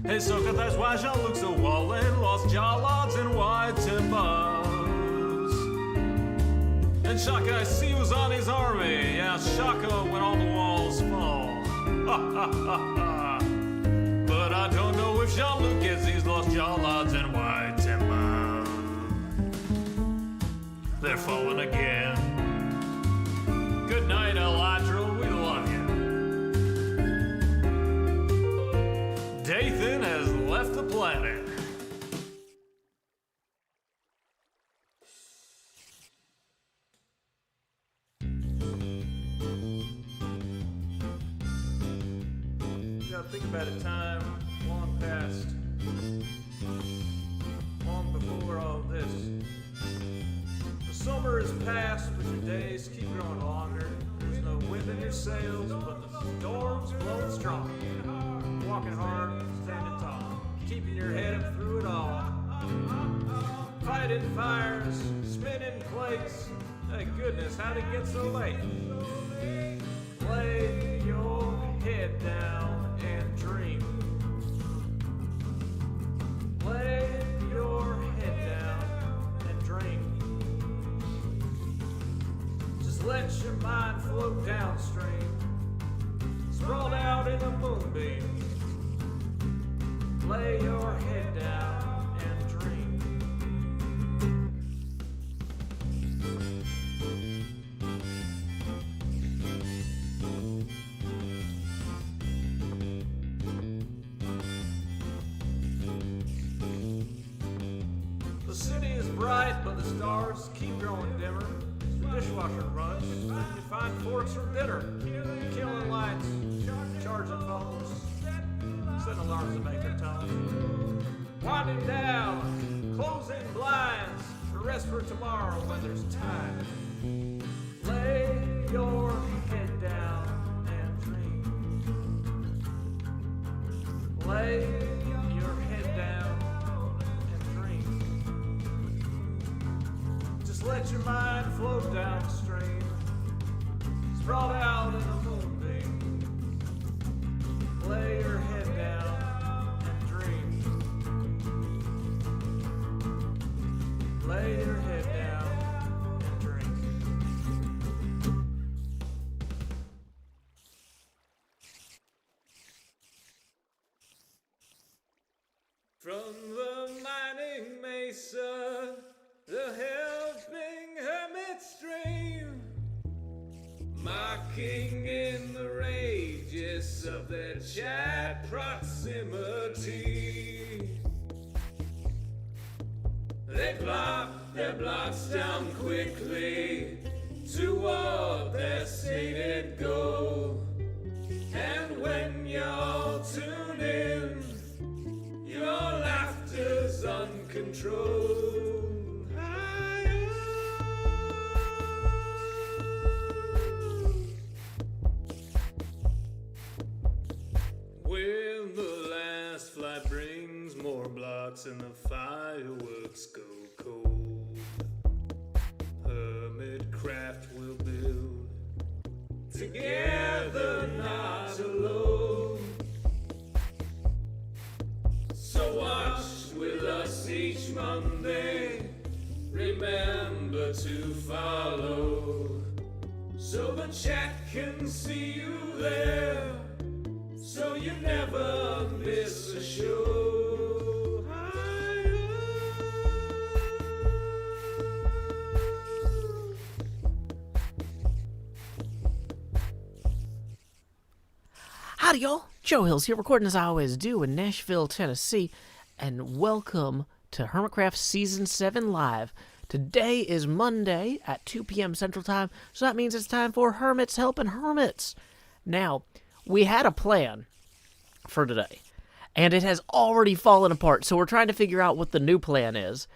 Hey, sucker, that's why Jean-Luc's a wallet, lost jawlords and white timbers. And Shaka, I see who's on his army. Yeah, Shaka when all the walls fall. Ha ha ha ha. But I don't know if Jean-Luc gets these lost jawlords and white timbers. They're falling again. Good night, Elytra, we love you. Dathan has left the planet. You gotta think about a time long past, long before all this. The summer is past, but your days keep growing longer. There's no wind in your sails, but the storm's blowing strong. Walking hard, standing tall, keeping your head up through it all. Fighting fires, spinning plates. Hey goodness, how'd it get so late? Lay your head down and dream. Lay your head down and dream. Just let your mind float downstream. Sprawled out in a moonbeam. Lay your head down and dream. The city is bright, but the stars keep growing dimmer. The dishwasher runs, you find forks for dinner. Killing lights, charging phones. Setting alarms to make their tone. Winding down, closing blinds for rest for tomorrow when there's time. Lay your head down and dream. Lay your head down and dream. Just let your mind float downstream. Sprawled out in the moonbeam. Lay your head down and dream. Lay your head down and dream. From the mining mesa, the helping hermit stream, mocking in the rages of their chat proximity. They plop their blocks down quickly toward their stated goal. And when y'all tune in, your laughter's uncontrolled. When the last flight brings more blocks and the fireworks go cold, HermitCraft will build together, not alone. So watch with us each Monday, remember to follow, so the chat can see you there, so you never miss a show. Howdy, y'all. Joe Hills here, recording as I always do in Nashville, Tennessee, and welcome to HermitCraft Season 7 Live. Today is Monday at 2 p.m. Central Time, so that means it's time for Hermits Helping Hermits. Now, we had a plan for today, and it has already fallen apart, so we're trying to figure out what the new plan is.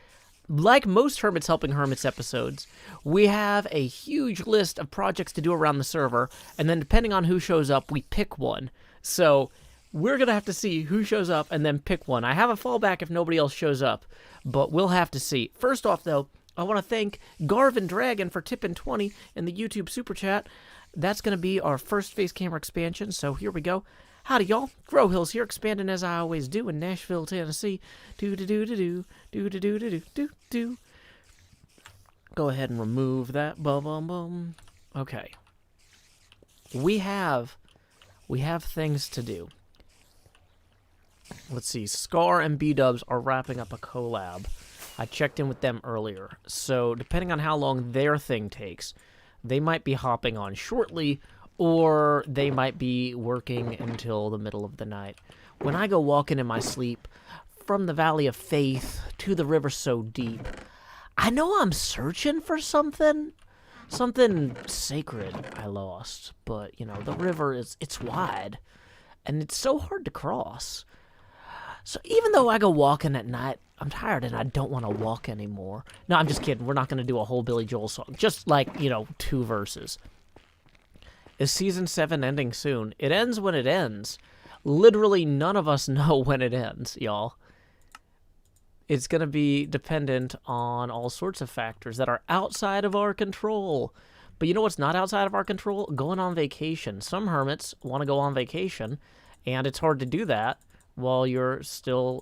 Like most Hermits Helping Hermits episodes, we have a huge list of projects to do around the server, and then depending on who shows up, we pick one. So we're going to have to see who shows up and then pick one. I have a fallback if nobody else shows up, but we'll have to see. First off, though, I want to thank Garvin Dragon for tipping 20 in the YouTube Super Chat. That's going to be our first face camera expansion, so here we go. Howdy, y'all. Grow Hills here, expanding as I always do in Nashville, Tennessee. Do. Go ahead and remove that. Bum. Okay. We have things to do. Let's see. Scar and B-Dubs are wrapping up a collab. I checked in with them earlier. So, depending on how long their thing takes, they might be hopping on shortly, or they might be working until the middle of the night. When I go walking in my sleep, from the Valley of Faith to the river so deep, I know I'm searching for something sacred I lost. But, you know, the river it's wide, and it's so hard to cross. So even though I go walking at night, I'm tired and I don't want to walk anymore. No, I'm just kidding. We're not going to do a whole Billy Joel song. Just like, 2 verses. Is Season 7 ending soon? It ends when it ends. Literally none of us know when it ends, y'all. It's going to be dependent on all sorts of factors that are outside of our control. But you know what's not outside of our control? Going on vacation. Some hermits want to go on vacation, and it's hard to do that while you're still,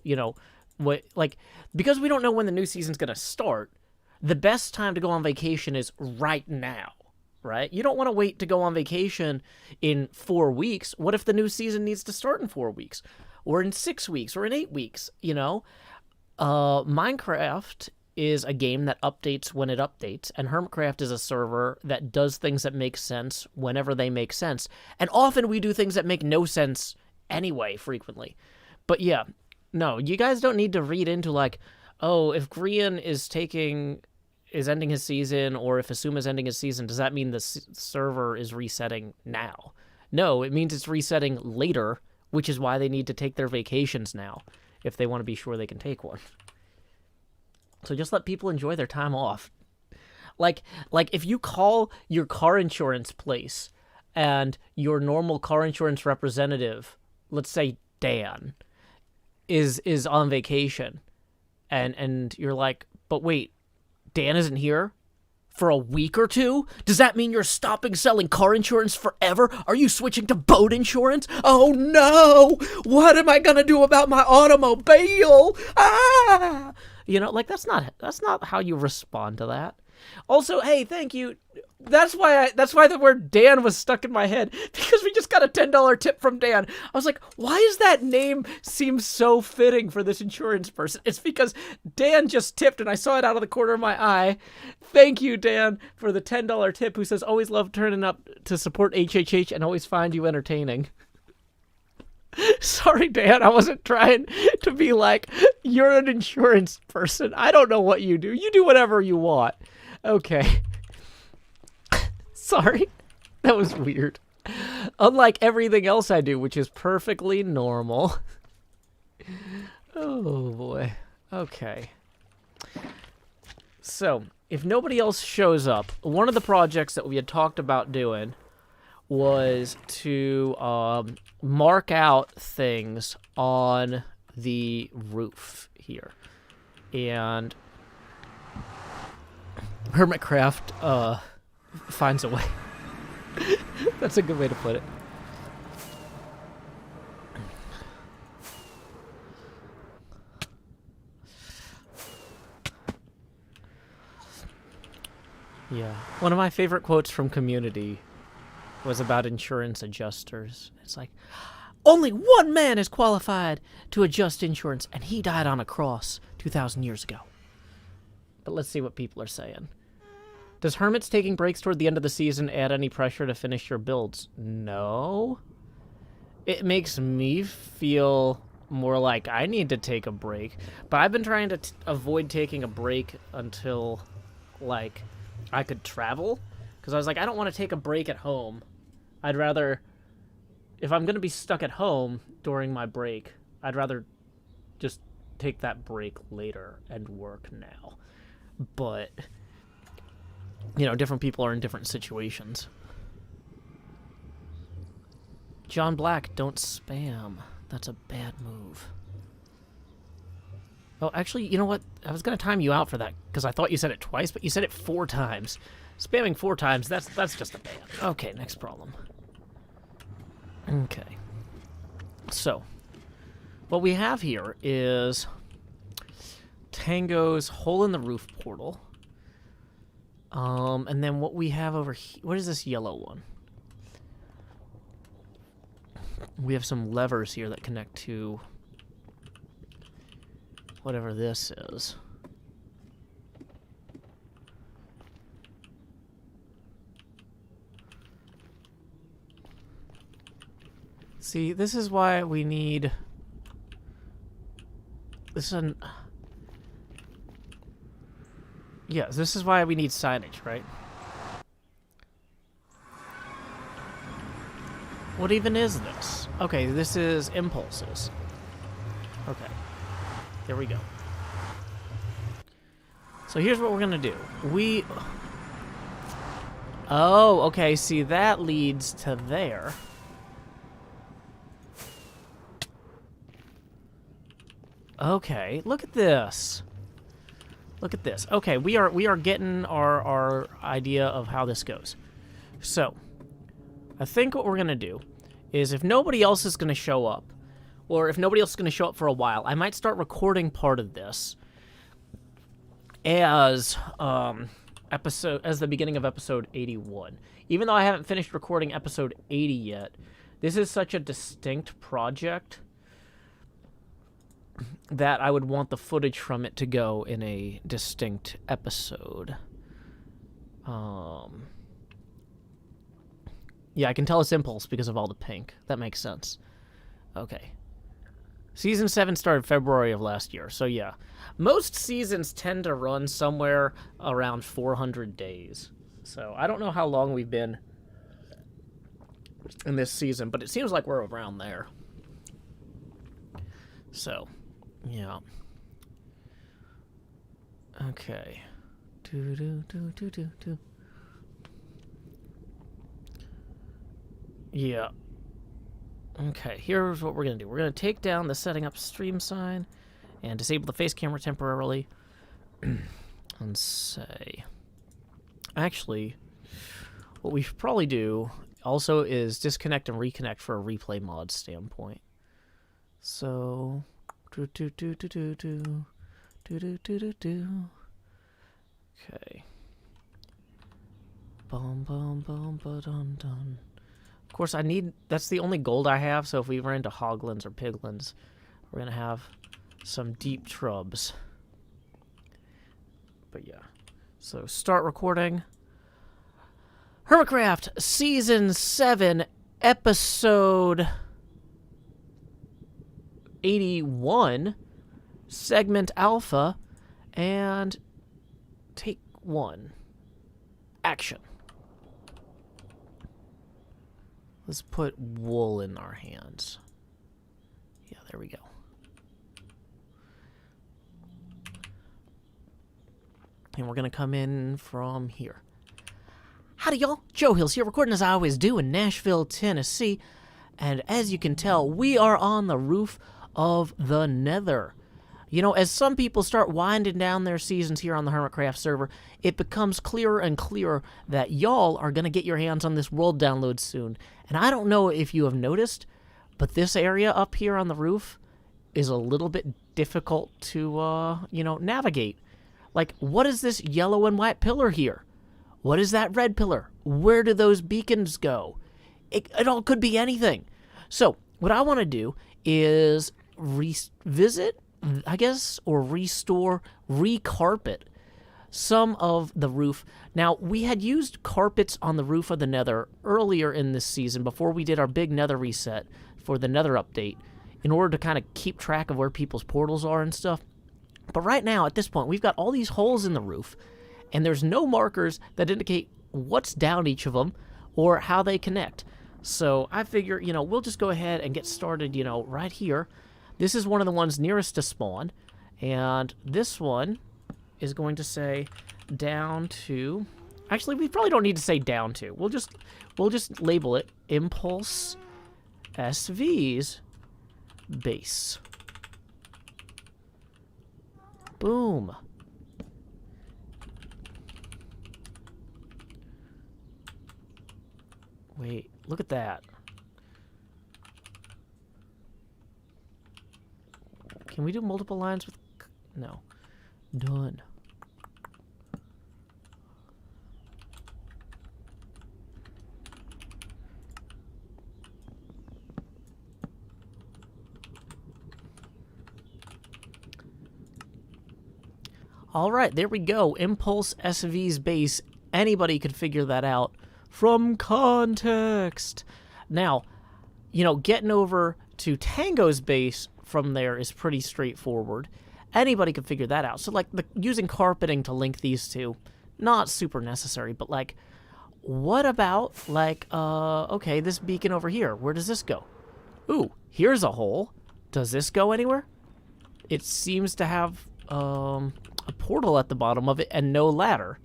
because we don't know when the new season's going to start, the best time to go on vacation is right now, right? You don't want to wait to go on vacation in 4 weeks. What if the new season needs to start in 4 weeks, or in 6 weeks, or in 8 weeks, Minecraft is a game that updates when it updates, and HermitCraft is a server that does things that make sense whenever they make sense. And often we do things that make no sense anyway, frequently. But yeah, no, you guys don't need to read into if Grian is ending his season, or if Asuma is ending his season, does that mean the server is resetting now? No, it means it's resetting later, which is why they need to take their vacations now, if they want to be sure they can take one. So just let people enjoy their time off. Like if you call your car insurance place and your normal car insurance representative, let's say Dan, is on vacation, and you're like, but wait, Dan isn't here for a week or 2? Does that mean you're stopping selling car insurance forever? Are you switching to boat insurance? Oh no! What am I gonna do about my automobile? Ah! That's not how you respond to that. Also, hey, thank you. That's why the word Dan was stuck in my head, because we just got a $10 tip from Dan. I was like, why does that name seem so fitting for this insurance person? It's because Dan just tipped, and I saw it out of the corner of my eye. Thank you, Dan, for the $10 tip, who says, always love turning up to support HHH and always find you entertaining. Sorry, Dan, I wasn't trying to be like, you're an insurance person. I don't know what you do. You do whatever you want. Okay. Sorry. That was weird. Unlike everything else I do, which is perfectly normal. Oh, boy. Okay. So, if nobody else shows up, one of the projects that we had talked about doing was to mark out things on the roof here. And HermitCraft finds a way. That's a good way to put it. Yeah. One of my favorite quotes from Community was about insurance adjusters. It's like, only one man is qualified to adjust insurance, and he died on a cross 2,000 years ago. But let's see what people are saying. Does Hermits taking breaks toward the end of the season add any pressure to finish your builds? No. It makes me feel more like I need to take a break. But I've been trying to avoid taking a break until, I could travel. Because I was like, I don't want to take a break at home. I'd rather, if I'm going to be stuck at home during my break, I'd rather just take that break later and work now. But, different people are in different situations. John Black, don't spam. That's a bad move. Oh, actually, you know what? I was going to time you out for that, because I thought you said it twice, but you said it 4 times. Spamming 4 times, that's just a bad. Okay, next problem. Okay. So, what we have here is Tango's hole in the roof portal. And then what we have over here, what is this yellow one? We have some levers here that connect to whatever this is. See, this is why we need this one. Yes, this is why we need signage, right? What even is this? Okay, this is impulses. Okay, here we go. So here's what we're gonna do. Oh, okay, see, that leads to there. Okay, look at this. Look at this. Okay, we are getting our idea of how this goes. So, I think what we're going to do is if nobody else is going to show up, or if nobody else is going to show up for a while, I might start recording part of this as the beginning of episode 81. Even though I haven't finished recording episode 80 yet, this is such a distinct project that I would want the footage from it to go in a distinct episode. Yeah, I can tell it's Impulse because of all the pink. That makes sense. Okay. Season 7 started February of last year, so yeah. Most seasons tend to run somewhere around 400 days. So I don't know how long we've been in this season, but it seems like we're around there. So, yeah. Okay. Yeah. Okay, here's what we're going to do. We're going to take down the setting up stream sign and disable the face camera temporarily. And say... Actually, what we should probably do also is disconnect and reconnect for a replay mod standpoint. So... Okay. Bum bum bum ba dun dun. Of course, I need... That's the only gold I have, so if we run into hoglins or piglins, we're gonna have some deep trubs. But yeah. So, start recording. HermitCraft, Season 7, Episode 81, Segment Alpha, and Take 1. Action. Let's put wool in our hands. Yeah, there we go. And we're going to come in from here. Howdy, y'all. Joe Hills here, recording as I always do in Nashville, Tennessee. And as you can tell, we are on the roof of the Nether. You know, as some people start winding down their seasons here on the HermitCraft server, it becomes clearer and clearer that y'all are going to get your hands on this world download soon. And I don't know if you have noticed, but this area up here on the roof is a little bit difficult to, navigate. Like, what is this yellow and white pillar here? What is that red pillar? Where do those beacons go? It all could be anything. So, what I want to do is revisit, I guess, or restore, recarpet some of the roof. Now, we had used carpets on the roof of the Nether earlier in this season before we did our big Nether reset for the Nether update in order to kind of keep track of where people's portals are and stuff. But right now, at this point, we've got all these holes in the roof, and there's no markers that indicate what's down each of them or how they connect. So I figure, we'll just go ahead and get started, right here. This is one of the ones nearest to spawn, and this one is going to say down to... Actually, we probably don't need to say down to. We'll just label it Impulse SV's base. Boom. Wait, look at that. Can we do multiple lines with... No. Done. All right, there we go. Impulse SV's base. Anybody could figure that out from context. Now, you know, getting over to Tango's base from there is pretty straightforward. Anybody could figure that out. So, like, using carpeting to link these two, not super necessary, but, like, what about, like, okay, this beacon over here. Where does this go? Ooh, here's a hole. Does this go anywhere? It seems to have, a portal at the bottom of it and no ladder.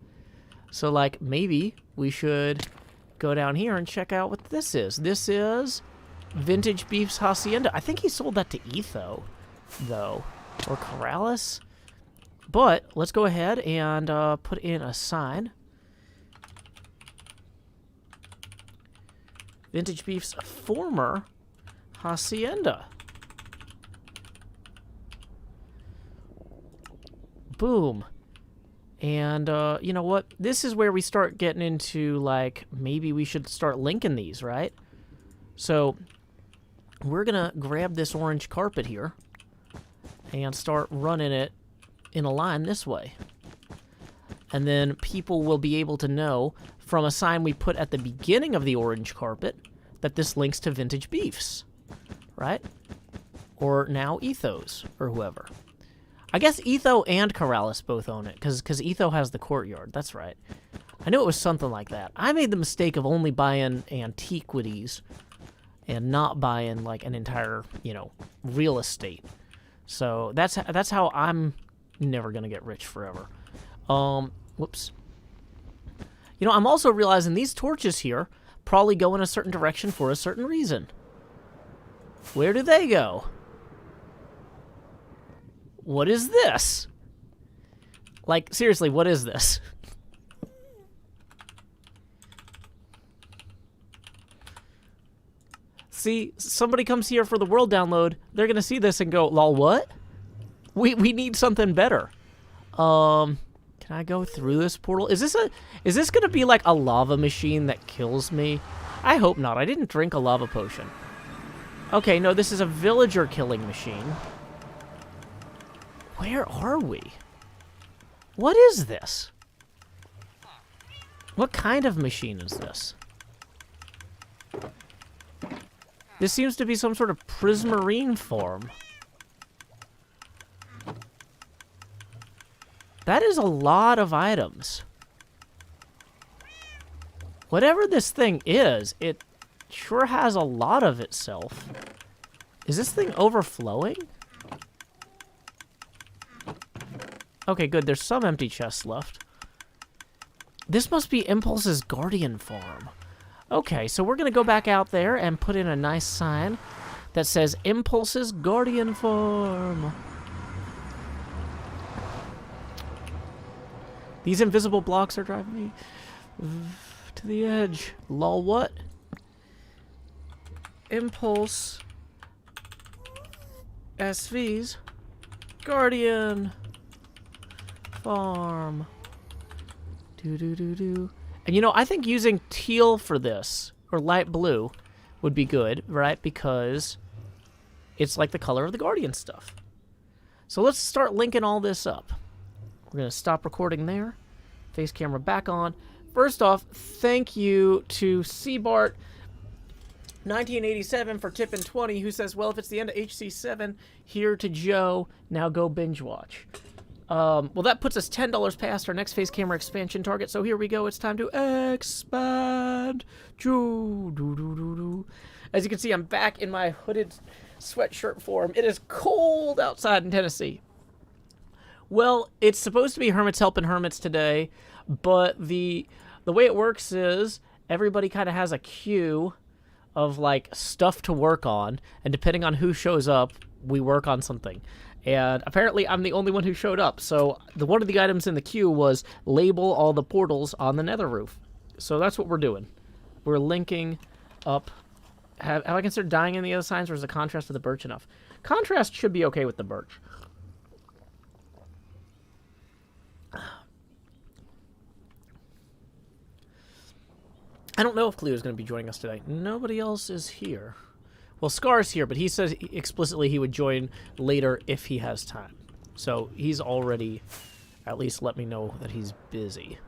So, like, maybe we should go down here and check out what this is. This is Vintage Beef's Hacienda. I think he sold that to Etho, though, or Corrales. But let's go ahead and put in a sign. Vintage Beef's former Hacienda. Boom. And, you know what? This is where we start getting into, like, maybe we should start linking these, right? So, we're gonna grab this orange carpet here and start running it in a line this way. And then people will be able to know from a sign we put at the beginning of the orange carpet that this links to Vintage Beefs, right? Or now Ethos, or whoever. I guess Etho and Corrales both own it, because Etho has the courtyard. That's right. I knew it was something like that. I made the mistake of only buying antiquities and not buying, like, an entire, you know, real estate. So that's how I'm never going to get rich forever. Whoops. You know, I'm also realizing these torches here probably go in a certain direction for a certain reason. Where do they go? What is this? Like, seriously, what is this? See, somebody comes here for the world download, they're gonna see this and go, lol, what? We need something better. Can I go through this portal? Is this gonna be like a lava machine that kills me? I hope not. I didn't drink a lava potion. Okay, no, this is a villager killing machine. Where are we? What is this? What kind of machine is this? This seems to be some sort of prismarine farm. That is a lot of items. Whatever this thing is, it sure has a lot of itself. Is this thing overflowing? Okay, good. There's some empty chests left. This must be Impulse's Guardian Farm. Okay, so we're going to go back out there and put in a nice sign that says Impulse's Guardian Farm. These invisible blocks are driving me to the edge. Lol, what? Impulse SV's Guardian Farm. Do. And you know, I think using teal for this, or light blue, would be good, right? Because it's like the color of the Guardian stuff. So let's start linking all this up. We're going to stop recording there. Face camera back on. First off, thank you to Seabart 1987 for tipping 20, who says, well, if it's the end of HC7, here to Joe, now go binge watch. Well, that puts us $10 past our next face camera expansion target, so here we go. It's time to expand. As you can see, I'm back in my hooded sweatshirt form. It is cold outside in Tennessee. Well, it's supposed to be Hermits helping Hermits today, but the way it works is everybody kind of has a queue of, like, stuff to work on, and depending on who shows up, we work on something. And apparently I'm the only one who showed up, so one of the items in the queue was label all the portals on the Nether roof. So that's what we're doing. We're linking up Have I considered dying in the other signs, or is the contrast of the birch enough? Contrast should be okay with the birch. I don't know if Cleo is going to be joining us today. Nobody else is here. Well, Scar's here, but he says explicitly he would join later if he has time. So he's already at least let me know that he's busy.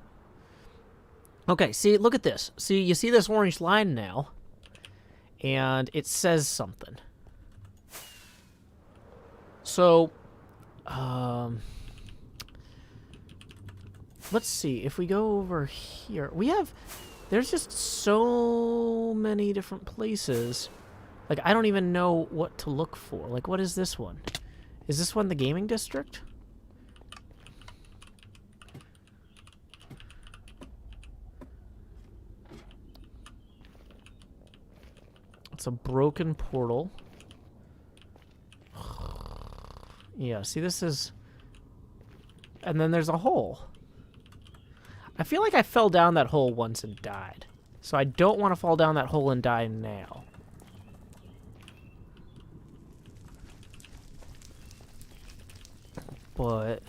Okay, see, look at this. See, you see this orange line now, and it says something. So, let's see. If we go over here, there's just so many different places. Like, I don't even know what to look for. Like, what is this one? Is this one the gaming district? It's a broken portal. Yeah, see, this is... And then there's a hole. I feel like I fell down that hole once and died. So I don't want to fall down that hole and die now. But...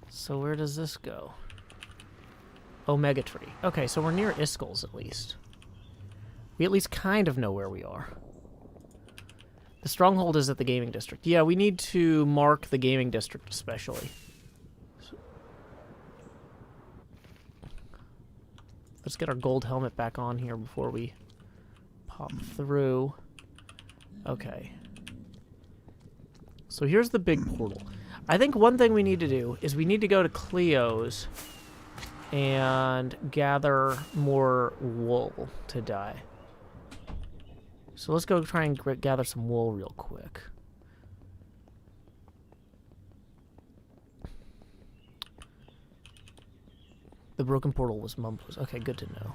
So where does this go? Omega Tree. Okay, so we're near Iskall's at least. We at least kind of know where we are. The stronghold is at the gaming district. Yeah, we need to mark the gaming district especially. Let's get our gold helmet back on here before we pop through. Okay. So here's the big portal. I think one thing we need to do is we need to go to Cleo's and gather more wool to dye. So let's go try and gather some wool real quick. The broken portal was Mumbo's. Okay, good to know.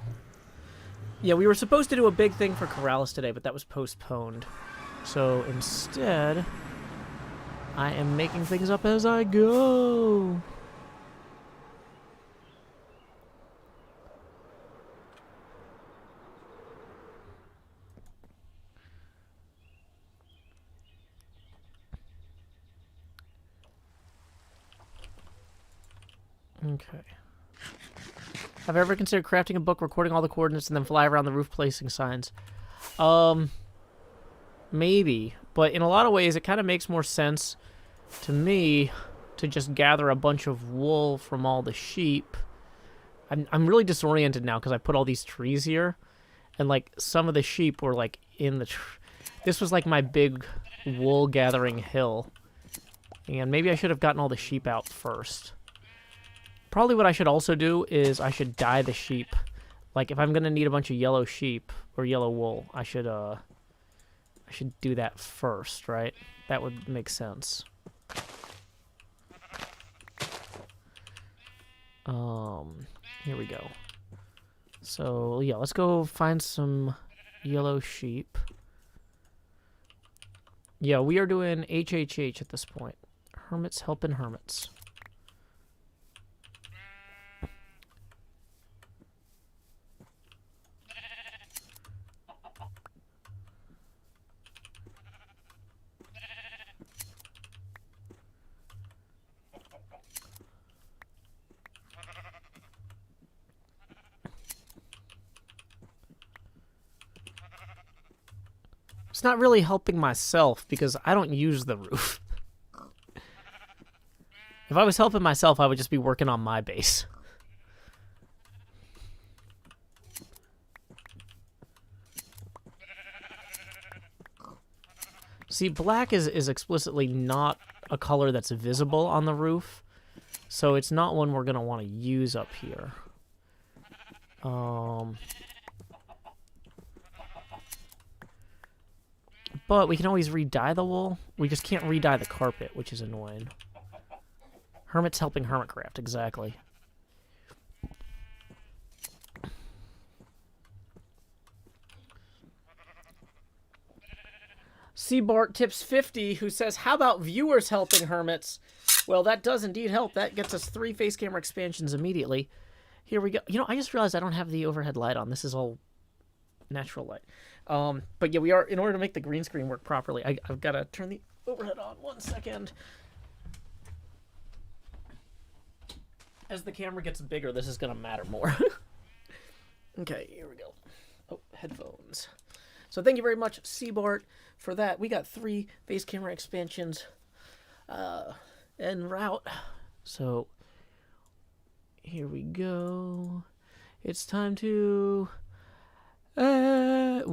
Yeah, we were supposed to do a big thing for Corrales today, but that was postponed. So instead, I am making things up as I go. Okay. Have I ever considered crafting a book, recording all the coordinates, and then fly around the roof placing signs? Maybe. But in a lot of ways, it kind of makes more sense to me to just gather a bunch of wool from all the sheep. I'm really disoriented now because I put all these trees here. And, like, some of the sheep were, like, in the... This was, like, my big wool gathering hill. And maybe I should have gotten all the sheep out first. Probably what I should also do is I should dye the sheep. Like, if I'm going to need a bunch of yellow sheep or yellow wool, I should do that first, right? That would make sense. Here we go. So, yeah, let's go find some yellow sheep. Yeah, we are doing HHH at this point. Hermits helping hermits. It's not really helping myself because I don't use the roof. If I was helping myself, I would just be working on my base. See, black is explicitly not a color that's visible on the roof, so it's not one we're going to want to use up here. But we can always re-dye the wool. We just can't re-dye the carpet, which is annoying. Hermits helping HermitCraft, exactly. Seabart tips 50, who says, how about viewers helping hermits? Well, that does indeed help. That gets us 3 face camera expansions immediately. Here we go. You know, I just realized I don't have the overhead light on. This is all natural light. But yeah, we are, in order to make the green screen work properly, I've got to turn the overhead on 1 second. As the camera gets bigger, this is going to matter more. Okay, here we go. Oh, headphones. So thank you very much, Seabart, for that. We got 3 face camera expansions en route. So here we go. It's time to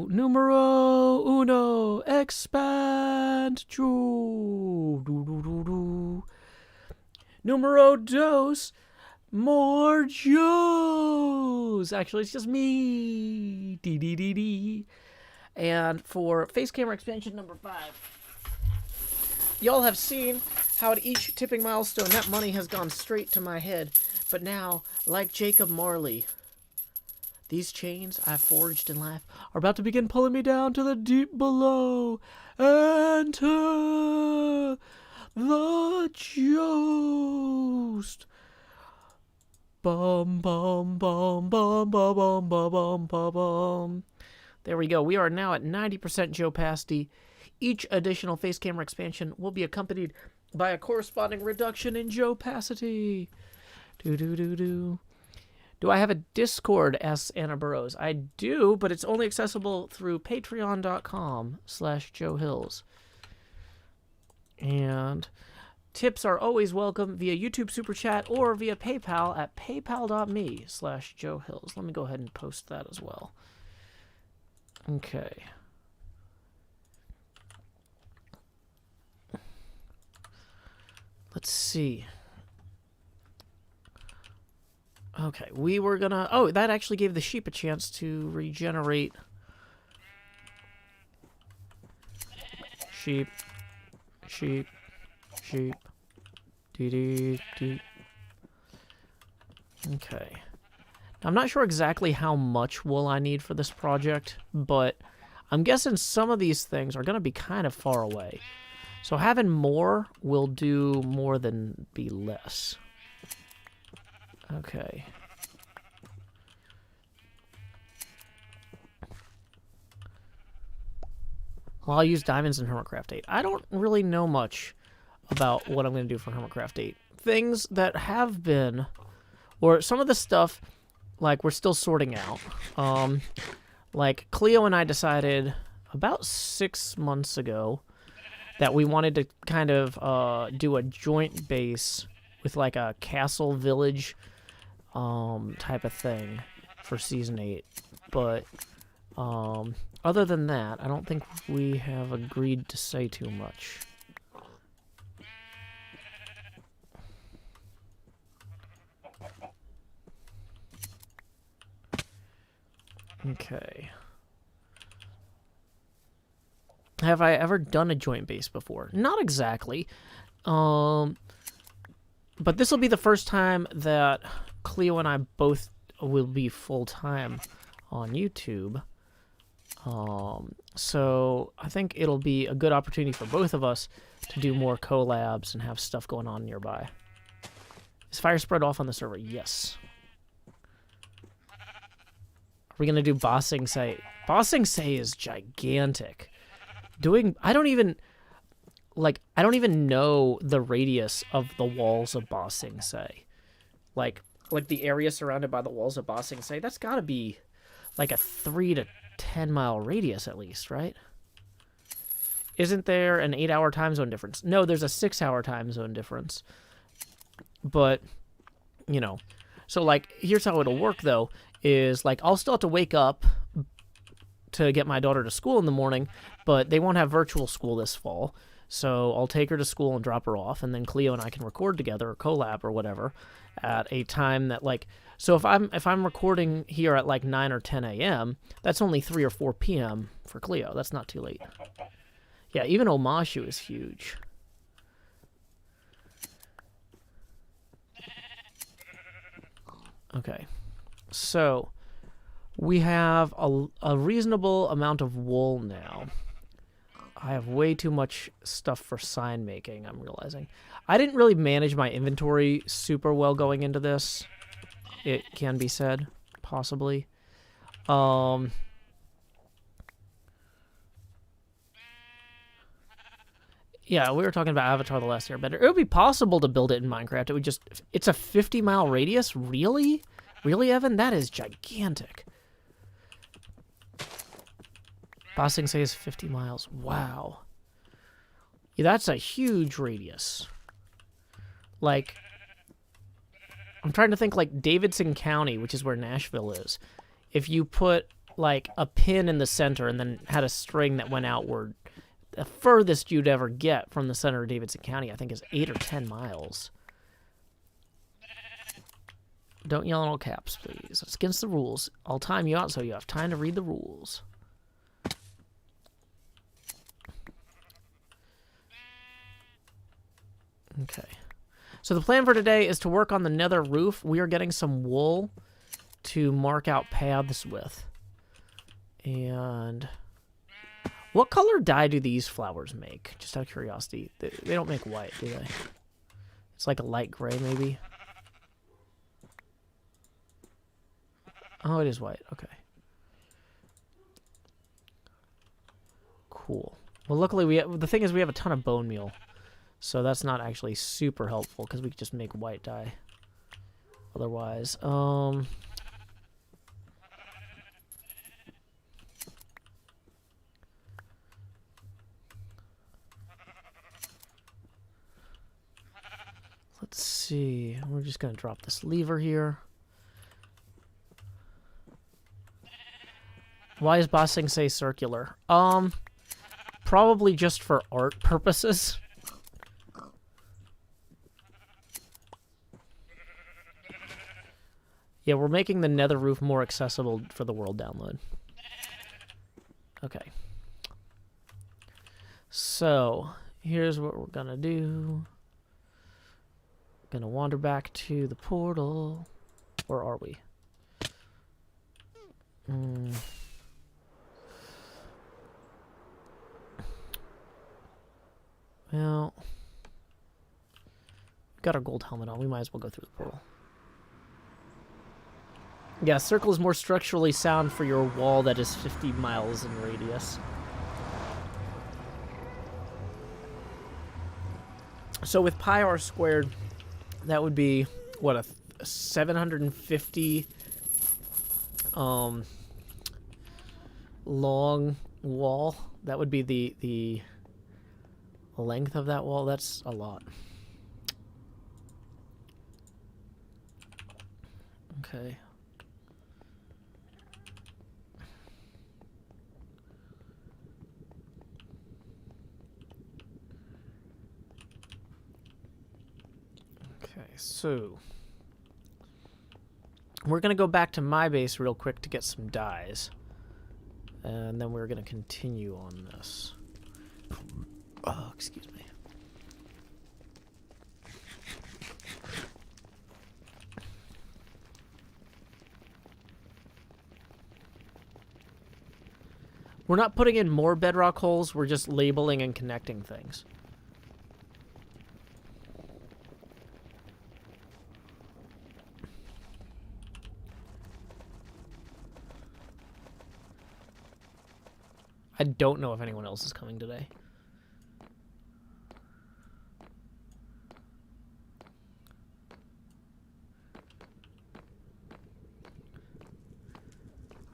numero uno expand. Numero dos more Joes. Actually, it's just me. Dee. And for face camera expansion number 5, y'all have seen how at each tipping milestone that money has gone straight to my head. But now, like Jacob Marley, these chains I've forged in life are about to begin pulling me down to the deep below. Enter the Joust. Bum bum bum bum bum bum bum bum bum. There we go. We are now at 90% Joe-pasty. Each additional face camera expansion will be accompanied by a corresponding reduction in Joe-pasity. Do I have a Discord? Asks Anna Burrows. I do, but it's only accessible through patreon.com/JoeHills. And tips are always welcome via YouTube Super Chat or via PayPal at paypal.me/JoeHills. Let me go ahead and post that as well. Okay. Let's see. Okay, we were gonna... Oh, that actually gave the sheep a chance to regenerate. Sheep. Sheep. Sheep. Dee. Okay. I'm not sure exactly how much wool I need for this project, but I'm guessing some of these things are going to be kind of far away. So having more will do more than be less. Okay. Well, I'll use diamonds in HermitCraft 8. I don't really know much about what I'm going to do for HermitCraft 8. Things that have been, or some of the stuff, like, we're still sorting out. Like, Cleo and I decided about 6 months ago that we wanted to kind of do a joint base with, like, a castle village type of thing for Season 8. But other than that, I don't think we have agreed to say too much. Okay. Have I ever done a joint base before? Not exactly. But this will be the first time that Cleo and I both will be full-time on YouTube. So I think it'll be a good opportunity for both of us to do more collabs and have stuff going on nearby. Is fire spread off on the server? Yes. Are we going to do Bossing Say? Bossing Say is gigantic. I don't even know the radius of the walls of Bossing Say. Like the area surrounded by the walls of Bossing Say, that's got to be like a 3 to 10 mile radius at least, right? Isn't there an 8-hour time zone difference? No, there's a 6-hour time zone difference. But, you know, so like, here's how it'll work though, is like, I'll still have to wake up to get my daughter to school in the morning, but they won't have virtual school this fall. So I'll take her to school and drop her off, and then Cleo and I can record together or collab or whatever at a time that, like, so if I'm recording here at like 9 or 10 a.m., that's only 3 or 4 p.m. for Cleo. That's not too late. Yeah, even Omashu is huge. Okay, so we have a reasonable amount of wool now. I have way too much stuff for sign making, I'm realizing. I didn't really manage my inventory super well going into this. It can be said, possibly. Yeah, we were talking about Avatar: The Last Airbender. It would be possible to build it in Minecraft. It would just... It's a 50-mile radius? Really? Really, Evan? That is gigantic. Bossing says 50 miles. Wow. Yeah, that's a huge radius. Like... I'm trying to think, like, Davidson County, which is where Nashville is. If you put, like, a pin in the center and then had a string that went outward... The furthest you'd ever get from the center of Davidson County, I think, is 8 or 10 miles. Don't yell in all caps, please. It's against the rules. I'll time you out so you have time to read the rules. Okay. So the plan for today is to work on the nether roof. We are getting some wool to mark out paths with. And... what color dye do these flowers make? Just out of curiosity. They don't make white, do they? It's like a light gray, maybe. Oh, it is white. Okay. Cool. Well, luckily, the thing is we have a ton of bone meal. So that's not actually super helpful, because we could just make white dye. Otherwise, let's see. We're just going to drop this lever here. Why is bossing say circular? Probably just for art purposes. Yeah, we're making the nether roof more accessible for the world download. Okay. So, here's what we're going to do. Gonna wander back to the portal. Or are we? Well, we've got our gold helmet on. We might as well go through the portal. Yeah, circle is more structurally sound for your wall that is 50 miles in radius. So with pi r squared, that would be, what, a 750 long wall? That would be the length of that wall. That's a lot. Okay. Okay, so we're going to go back to my base real quick to get some dyes. And then we're going to continue on this. Oh, excuse me. We're not putting in more bedrock holes, we're just labeling and connecting things. I don't know if anyone else is coming today.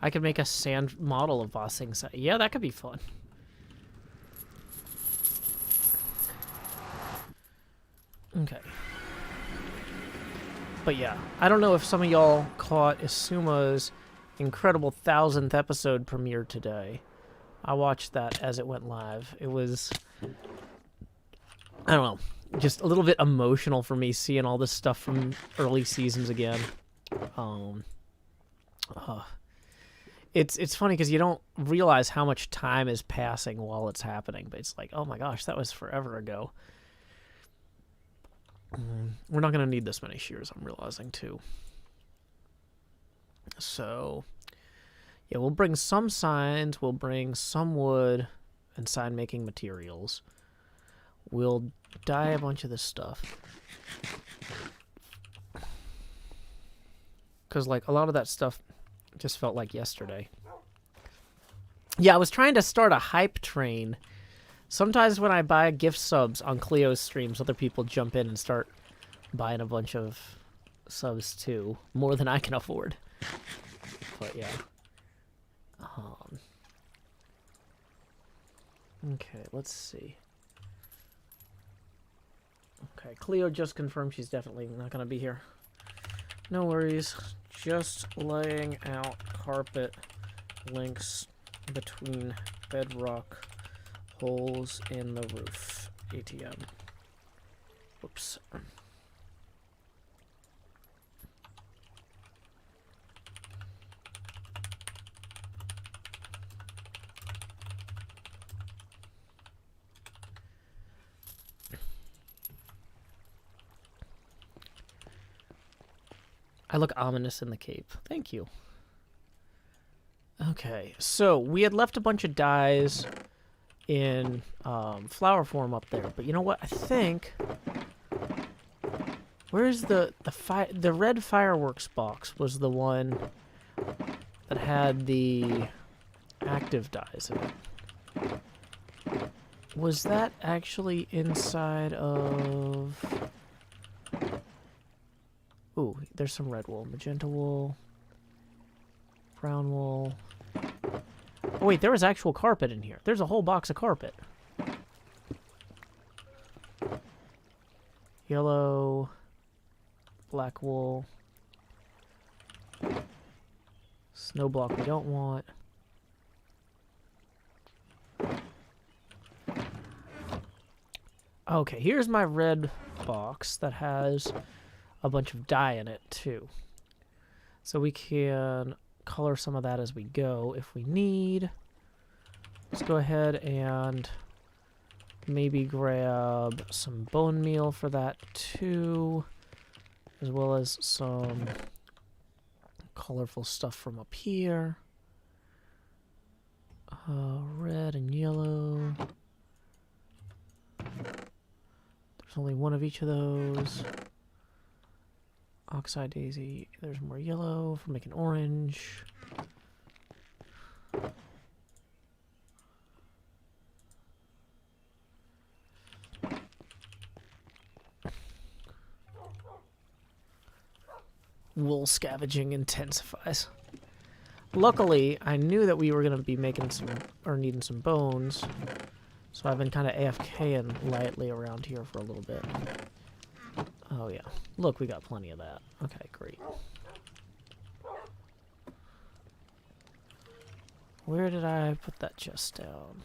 I could make a sand model of Vossing. Yeah, that could be fun. Okay. But yeah, I don't know if some of y'all caught Isuma's incredible 1000th episode premiere today. I watched that as it went live. It was, I don't know, just a little bit emotional for me seeing all this stuff from early seasons again. It's funny because you don't realize how much time is passing while it's happening, but it's like, oh my gosh, that was forever ago. We're not going to need this many shears, I'm realizing, too. So, yeah, we'll bring some signs, we'll bring some wood and sign-making materials. We'll dye a bunch of this stuff. Because, like, a lot of that stuff just felt like yesterday. Yeah, I was trying to start a hype train Sometimes when I buy gift subs on Cleo's streams, other people jump in and start buying a bunch of subs too. More than I can afford. But yeah. Okay, let's see. Okay, Cleo just confirmed she's definitely not going to be here. No worries. Just laying out carpet links between bedrock holes in the roof. ATM. Whoops. I look ominous in the cape. Thank you. Okay, so we had left a bunch of dyes in flower form up there, but you know what? I think where's the red fireworks box was the one that had the active dyes in it. Was that actually inside of? Ooh, there's some red wool, magenta wool, brown wool. Oh wait, there was actual carpet in here. There's a whole box of carpet. Yellow, black wool, snow block we don't want. Okay, here's my red box that has a bunch of dye in it too. So we can color some of that as we go if we need. Let's go ahead and maybe grab some bone meal for that too, as well as some colorful stuff from up here. Red and yellow. There's only one of each of those. Oxeye daisy. There's more yellow for making orange. Wool scavenging intensifies. Luckily, I knew that we were going to be making some, or needing some bones, so I've been kind of AFKing lightly around here for a little bit. Oh yeah, look, we got plenty of that. Okay, great. Where did I put that chest down?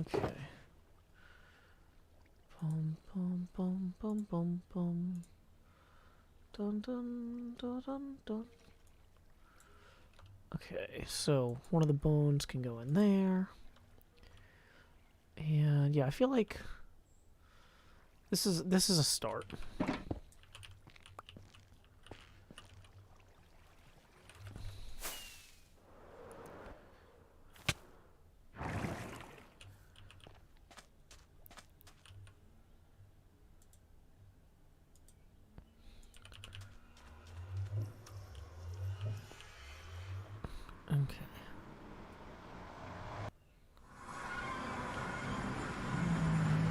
Okay. Boom, boom, boom, boom, boom, boom. Dun, dun, dun, dun, dun. Okay, so one of the bones can go in there. And yeah, I feel like this is a start. Okay.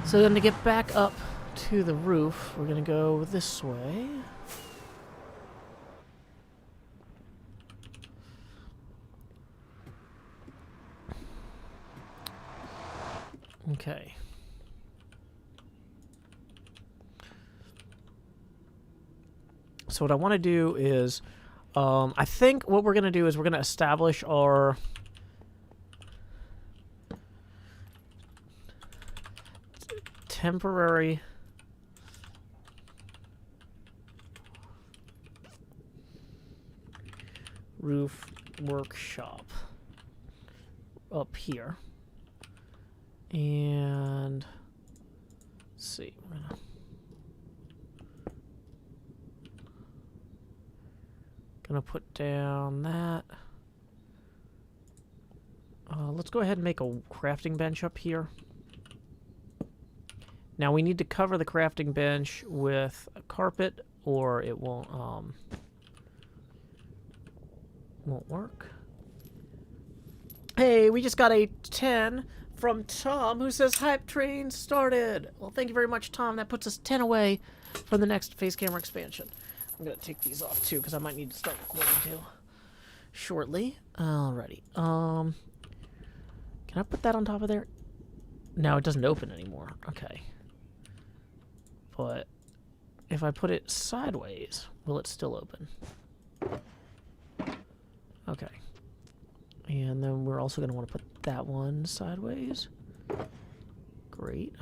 So then to get back up to the roof, we're gonna go this way. Okay. So what I want to do is, I think what we're gonna do is we're gonna establish our temporary roof workshop up here. And let's see, we're gonna put down that. Let's go ahead and make a crafting bench up here. Now we need to cover the crafting bench with a carpet or it won't work. Hey, we just got a 10 from Tom who says hype train started. Well, thank you very much, Tom. That puts us 10 away from the next face camera expansion. I'm going to take these off too because I might need to start recording too shortly. Alrighty. Can I put that on top of there? No, it doesn't open anymore. Okay. But if I put it sideways, will it still open? Okay. And then we're also going to want to put that one sideways. Great.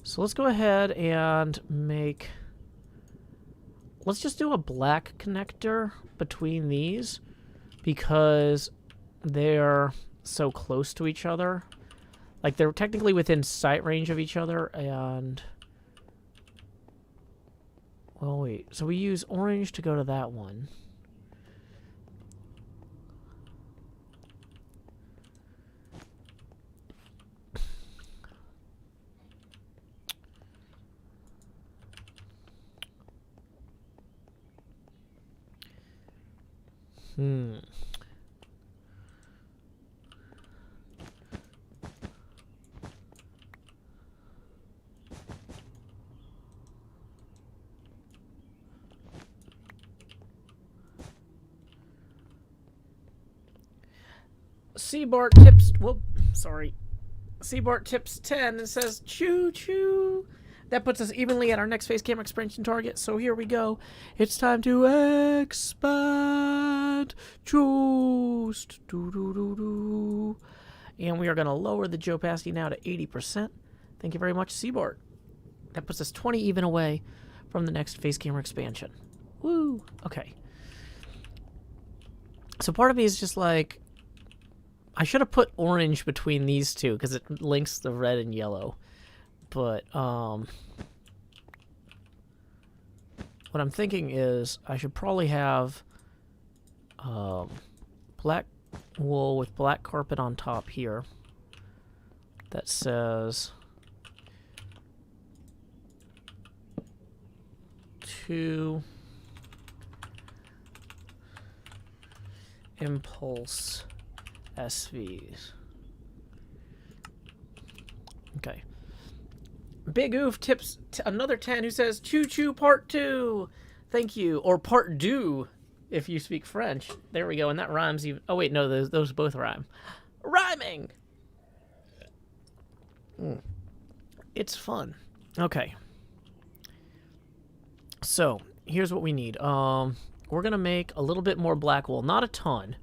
So let's go ahead and make... Let's just do a black connector between these because they're so close to each other. Like, they're technically within sight range of each other, and... Well, wait. So we use orange to go to that one. Seabart tips... Whoop, sorry. Seabart tips 10 and says, choo choo. That puts us evenly at our next face camera expansion target. So here we go. It's time to expand. Joost. Do. And we are going to lower the Joe opacity now to 80%. Thank you very much, Seabart. That puts us 20 even away from the next face camera expansion. Woo. Okay. So part of me is just like, I should have put orange between these two because it links the red and yellow. But what I'm thinking is I should probably have black wool with black carpet on top here that says to impulse SVs. Okay. Big Oof tips another 10 who says, choo choo part 2. Thank you. Or part deux if you speak French. There we go. And that rhymes even. Oh, wait, no, those both rhyme. Rhyming! It's fun. Okay. So, here's what we need. We're going to make a little bit more black wool. Not a ton,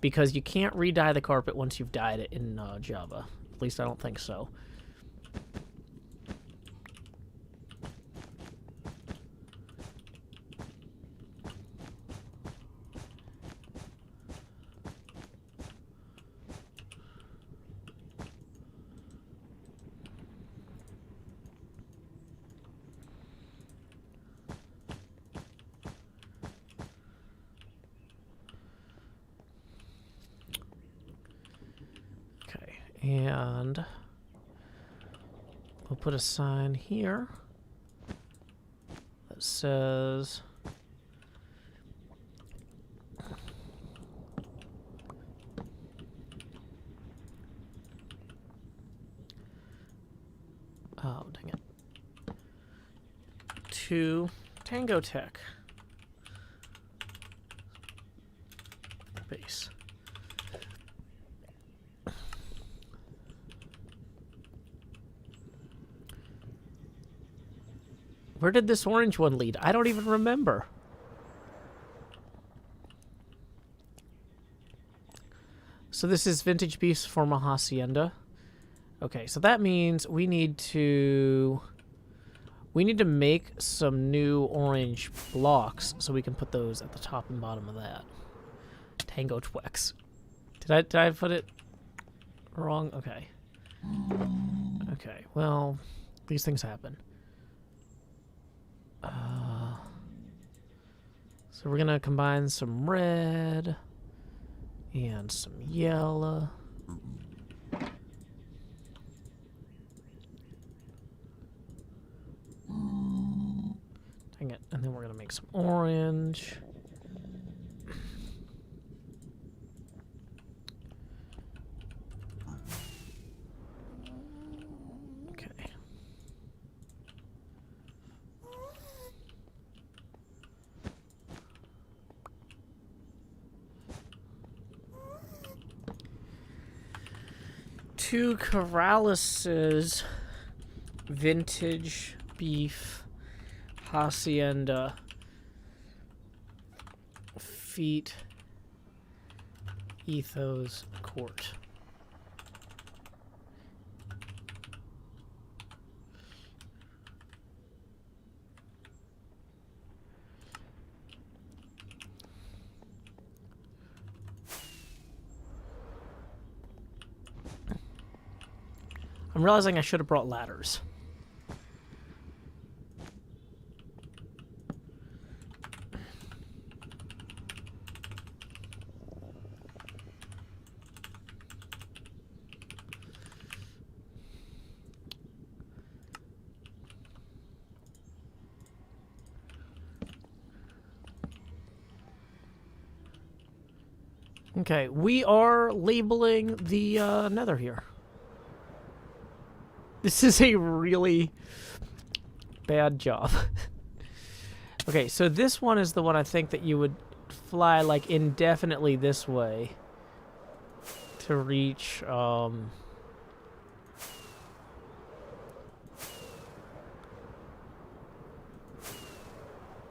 because you can't re-dye the carpet once you've dyed it in Java. At least I don't think so. And we'll put a sign here that says oh, dang it. To Tango Tech. Base. Where did this orange one lead? I don't even remember. So this is vintage beefs from a hacienda. Okay, so that means we need to make some new orange blocks so we can put those at the top and bottom of that. Tango Twex. Did I put it wrong? Okay. Okay, well, these things happen. So we're gonna combine some red and some yellow. Dang it. And then we're gonna make some orange. 2 Corralises, vintage beef, hacienda, feet, ethos, court. I'm realizing I should have brought ladders. Okay, we are labeling the Nether here. This is a really bad job. Okay, so this one is the one I think that you would fly like indefinitely this way to reach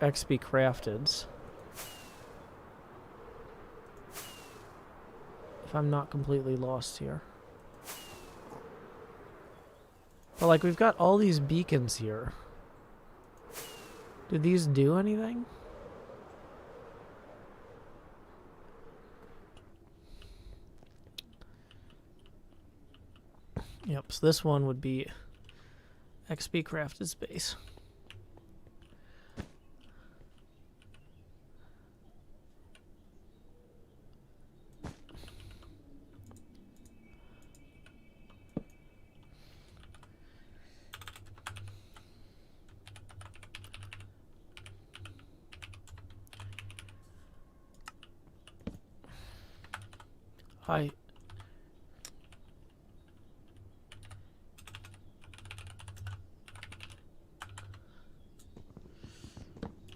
XP Crafteds. If I'm not completely lost here. But like we've got all these beacons here. Do these do anything? Yep, so this one would be XP Crafted Space. Hi.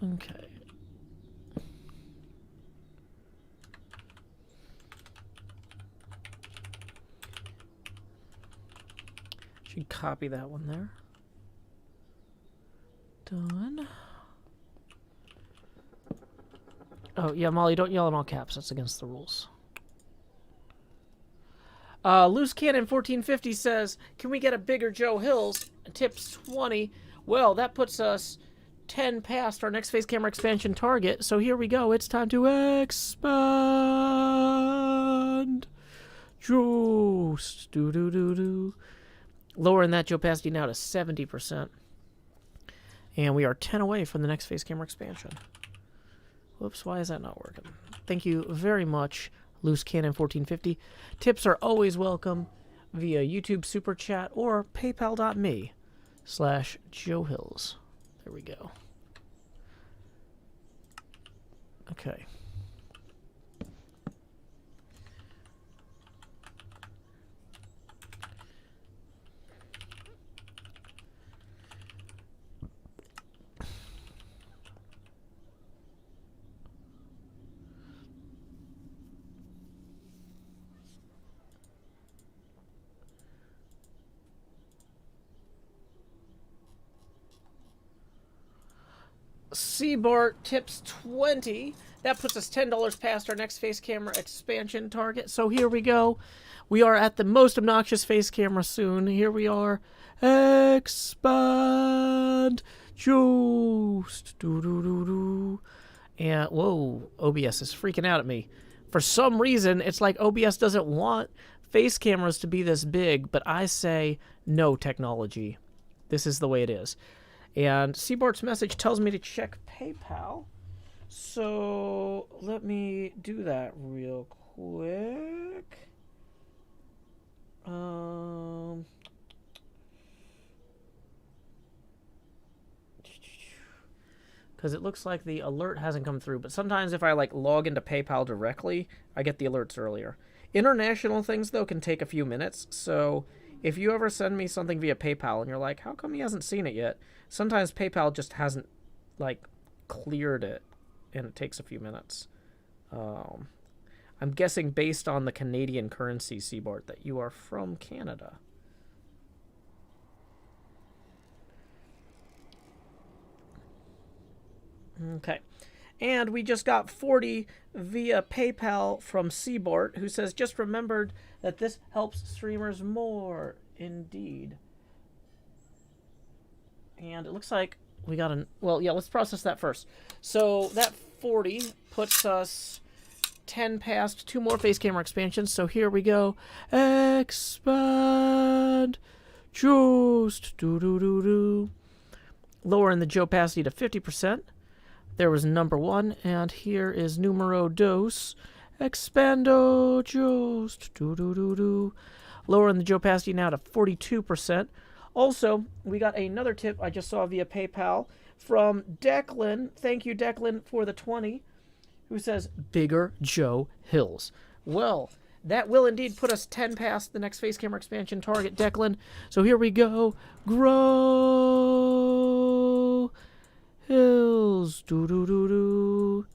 Okay. Should copy that one there. Done. Oh, yeah, Molly, don't yell in all caps. That's against the rules. Loose Cannon 1450 says, can we get a bigger Joe Hills? Tips 20. Well, that puts us 10 past our next phase camera expansion target. So here we go. It's time to expand. Just do. Lowering that opacity now to 70%. And we are 10 away from the next phase camera expansion. Whoops, why is that not working? Thank you very much, Loose Cannon 1450. Tips are always welcome via YouTube Super Chat or paypal.me/Joe Hills. There we go. Okay. Seabart tips 20. That puts us $10 past our next face camera expansion target. So here we go. We are at the most obnoxious face camera soon. Here we are. Expand. Just. And whoa, OBS is freaking out at me. For some reason, it's like OBS doesn't want face cameras to be this big, but I say no technology. This is the way it is. And Seabart's message tells me to check PayPal. So let me do that real quick. Because it looks like the alert hasn't come through. But sometimes if I like log into PayPal directly, I get the alerts earlier. International things, though, can take a few minutes. So if you ever send me something via PayPal and you're like, how come he hasn't seen it yet? Sometimes PayPal just hasn't, like, cleared it, and it takes a few minutes. I I'm guessing based on the Canadian currency, Seabart, that you are from Canada. Okay. And we just got 40 via PayPal from Seabart, who says, just remembered that this helps streamers more. Indeed. And it looks like we got an... Well, yeah, let's process that first. So that 40 puts us 10 past 2 more face camera expansions. So here we go. Expand. Just. Do. Lowering the opacity to 50%. There was number 1, and here is numero dos. Expando just. Do. Lowering the opacity now to 42%. Also, we got another tip I just saw via PayPal from Declan. Thank you, Declan, for the 20, who says, Bigger Joe Hills. Well, that will indeed put us 10 past the next face camera expansion target, Declan. So here we go. Grow Hills. Do.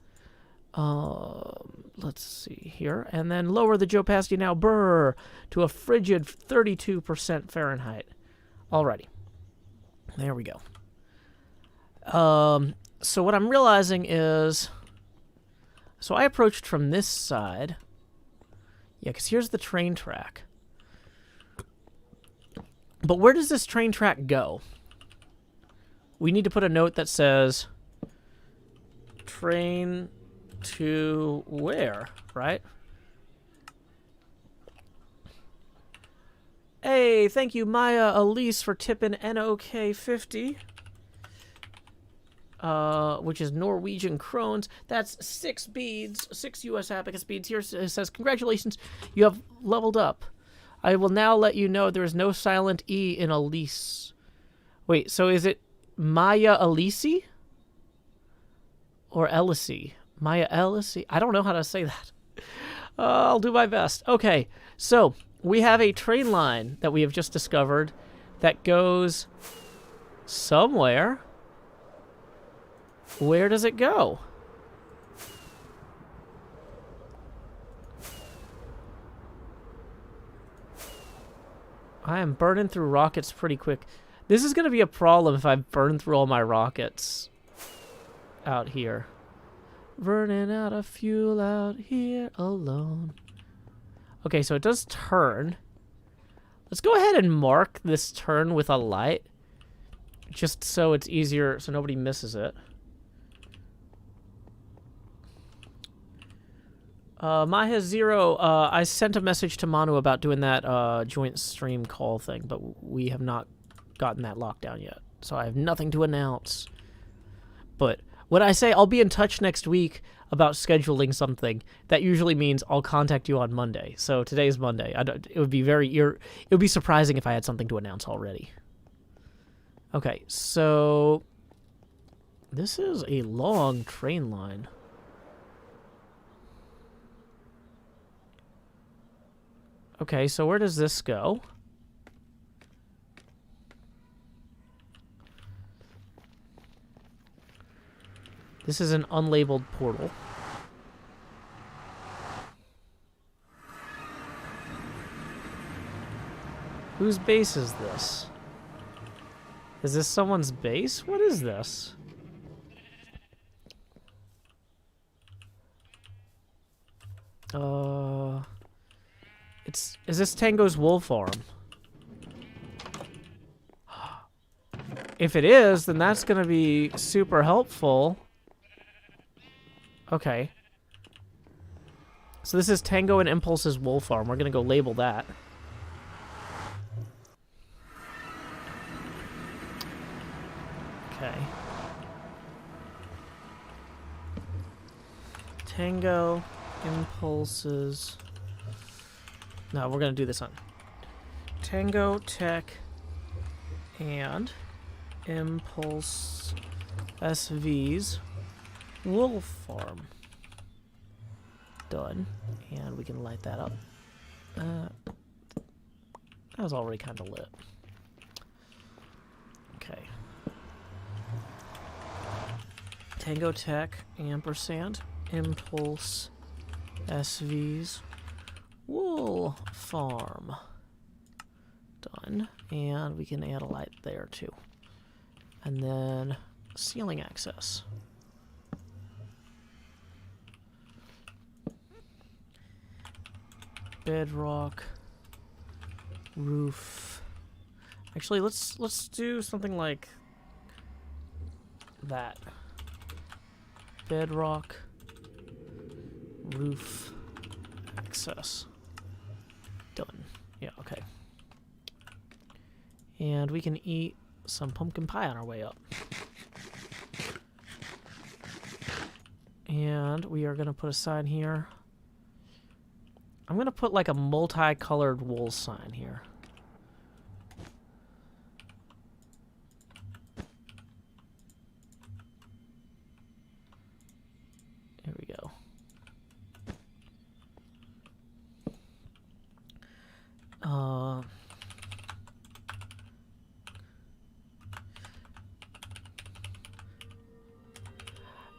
Let's see here. And then lower the opacity now, to a frigid 32% Fahrenheit. Alrighty. There we go. So what I'm realizing is... So I approached from this side. Yeah, because here's the train track. But where does this train track go? We need to put a note that says... Train to where, right? Hey, thank you, Maya Elise, for tipping NOK50. Which is Norwegian krones. That's 6 beads, 6 US abacus beads. Here it says, congratulations, you have leveled up. I will now let you know there is no silent E in Elise. Wait, so is it Maya Elise? Or Elise? Maya Elise? I don't know how to say that. I'll do my best. Okay, so... We have a train line that we have just discovered that goes somewhere. Where does it go? I am burning through rockets pretty quick. This is going to be a problem if I burn through all my rockets out here. Burning out of fuel out here alone. Okay, so it does turn. Let's go ahead and mark this turn with a light. Just so it's easier, so nobody misses it. Maya Zero, I sent a message to Manu about doing that joint stream call thing, but we have not gotten that lockdown yet. So I have nothing to announce. But when I say I'll be in touch next week about scheduling something, that usually means I'll contact you on Monday. So today's Monday. It would be surprising if I had something to announce already. Okay, so this is a long train line. Okay, so where does this go? This is an unlabeled portal. Whose base is this? Is this someone's base? What is this? Is this Tango's wool farm? If it is, then that's gonna be super helpful. Okay. So this is Tango and Impulse's wool farm. We're gonna go label that. Okay. Tango, Impulse's... No, we're gonna do this on Tango, Tech, and Impulse SV's wool farm. Done. And we can light that up. That was already kind of lit. Okay. Tango Tech, ampersand, Impulse SV's wool farm. Done. And we can add a light there too. And then ceiling access. Bedrock. Roof. Actually, let's do something like that. Bedrock. Roof. Access. Done. Yeah, okay. And we can eat some pumpkin pie on our way up. And we are going to put a sign here. I'm going to put like a multicolored wool sign here. Here we go.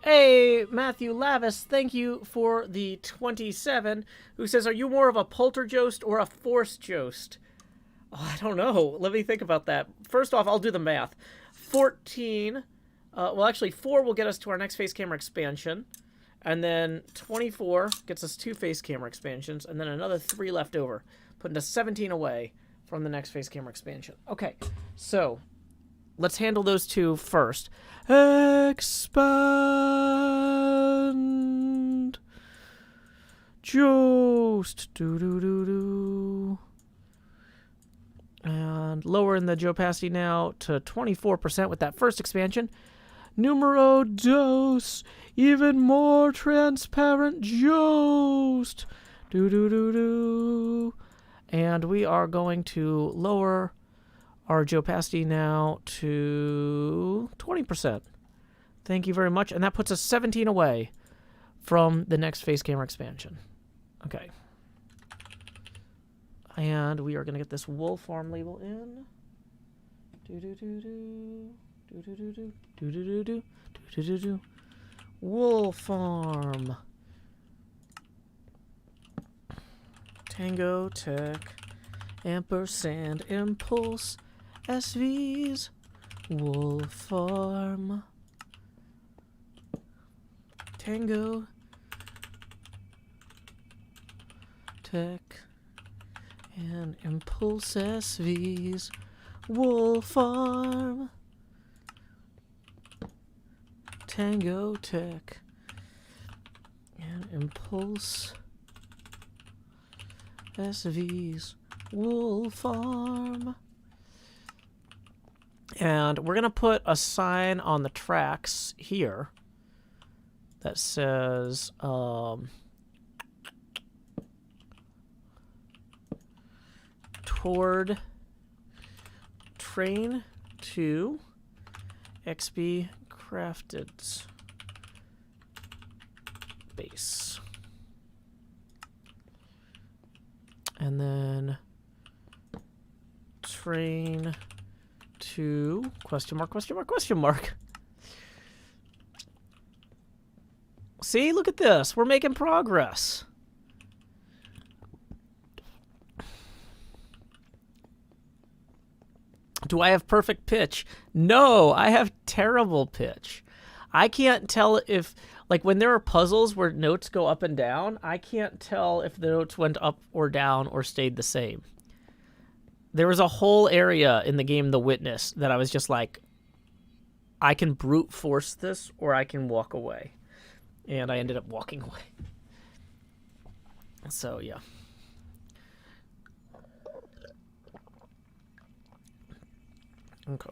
Hey, Matthew Lavis, thank you for the 27, who says, are you more of a poltergeist or a force jost? Oh, I don't know. Let me think about that. First off, I'll do the math. 14, well, actually, 4 will get us to our next face camera expansion. And then 24 gets us 2 face camera expansions, and then another 3 left over, putting us 17 away from the next face camera expansion. Okay, so let's handle those 2 first. Expand. Jost. Do. And lowering the opacity now to 24% with that first expansion. Numero dos. Even more transparent Jost. Do. And we are going to lower our opacity now to 20%. Thank you very much. And that puts us 17 away from the next face camera expansion. Okay. And we are going to get this wool farm label in. Wool farm. Tango Tech. Ampersand Impulse. SV's wool farm. Tango Tech and Impulse SV's wool farm. Tango Tech and Impulse SV's wool farm. And we're going to put a sign on the tracks here that says, toward train to XP Crafted base. And then train to question mark. See, look at this. We're making progress. Do I have perfect pitch? No, I have terrible pitch. I can't tell if, like, when there are puzzles where notes go up and down, I can't tell if the notes went up or down or stayed the same. There was a whole area in the game The Witness that I was just like, I can brute force this or I can walk away. And I ended up walking away. So, yeah. Okay.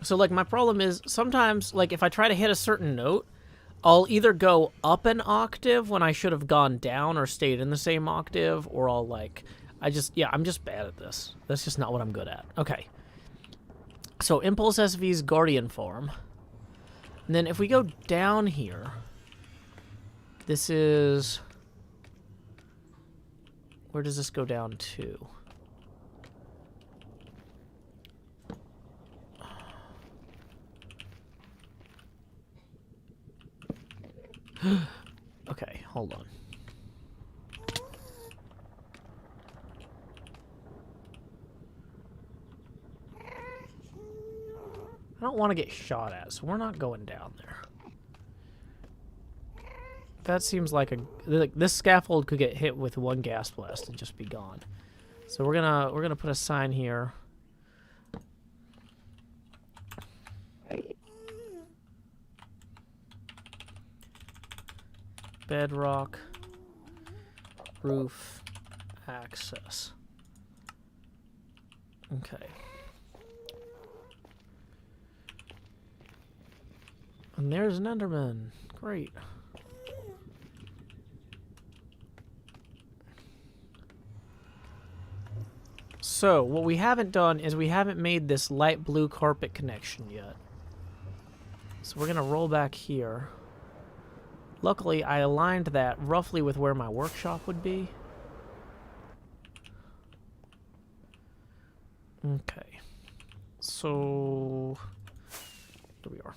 So, like, my problem is sometimes, like, if I try to hit a certain note, I'll either go up an octave when I should have gone down or stayed in the same octave, or I'll, like, I'm just bad at this. That's just not what I'm good at. Okay. So, Impulse SV's Guardian Farm. And then if we go down here, this is... Where does this go down to? Okay, hold on. I don't want to get shot at, so we're not going down there. That seems like this scaffold could get hit with one gas blast and just be gone. So we're gonna put a sign here. Bedrock, roof, access. Okay. And there's an Enderman. Great. So, what we haven't done is we haven't made this light blue carpet connection yet. So we're going to roll back here. Luckily, I aligned that roughly with where my workshop would be. Okay. So, here we are.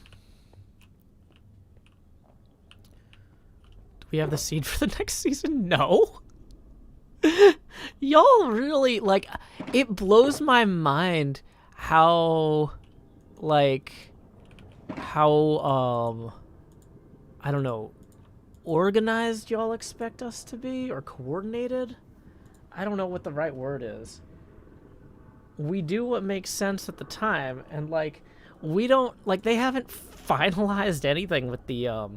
Do we have the seed for the next season? No. Y'all really, like, it blows my mind how, like, how, I don't know, organized y'all expect us to be, or coordinated? I don't know what the right word is. We do what makes sense at the time, and, like, we don't, like, they haven't finalized anything with the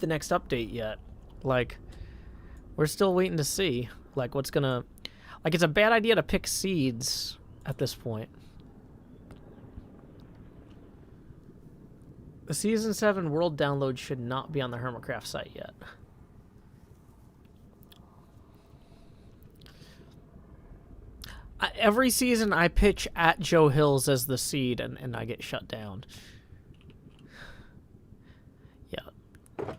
next update yet. Like, we're still waiting to see, like, what's gonna... Like, it's a bad idea to pick seeds at this point. The Season 7 world download should not be on the HermitCraft site yet. Every season I pitch at Joe Hills as the seed, and I get shut down. Yeah.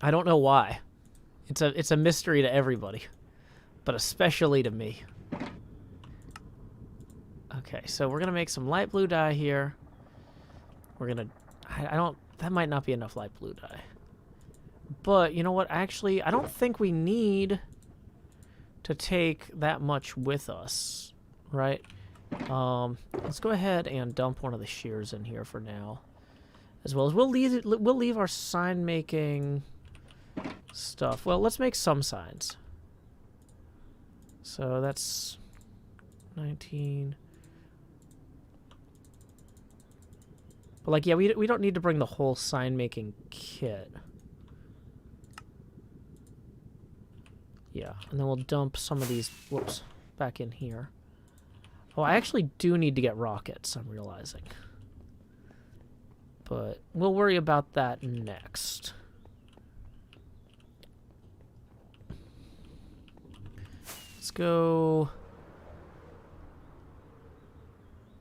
I don't know why. It's a mystery to everybody, but especially to me. Okay, so we're gonna make some light blue dye here. We're gonna... I don't... That might not be enough light blue dye. But, you know what? Actually, I don't think we need to take that much with us, right? Let's go ahead and dump one of the shears in here for now, as well as we'll leave our sign making stuff. Well, let's make some signs. So that's 19. But, like, yeah, we don't need to bring the whole sign making kit. Yeah, and then we'll dump some of these, whoops, back in here. Oh, I actually do need to get rockets, I'm realizing. But we'll worry about that next. Let's go...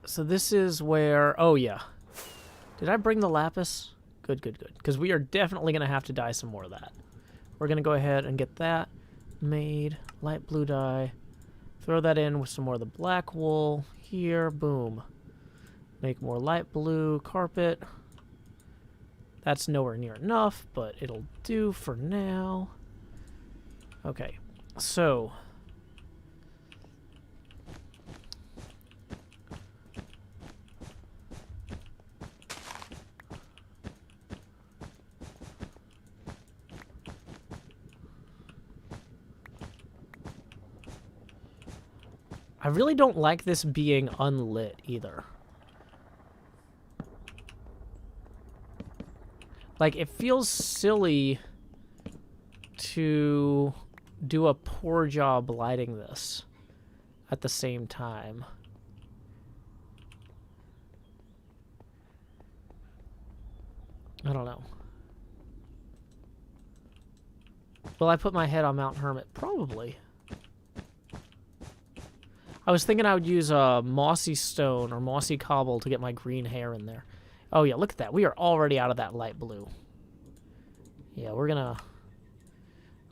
So this is where... Oh, yeah. Did I bring the lapis? Good, good, good. Because we are definitely going to have to dye some more of that. We're going to go ahead and get that made. Light blue dye. Throw that in with some more of the black wool. Here, boom. Make more light blue carpet. That's nowhere near enough, but it'll do for now. Okay, so... I really don't like this being unlit either. Like, it feels silly to do a poor job lighting this at the same time. I don't know. Will I put my head on Mount Hermit? Probably. I was thinking I would use a mossy stone or mossy cobble to get my green hair in there. Oh yeah, look at that. We are already out of that light blue. Yeah, we're gonna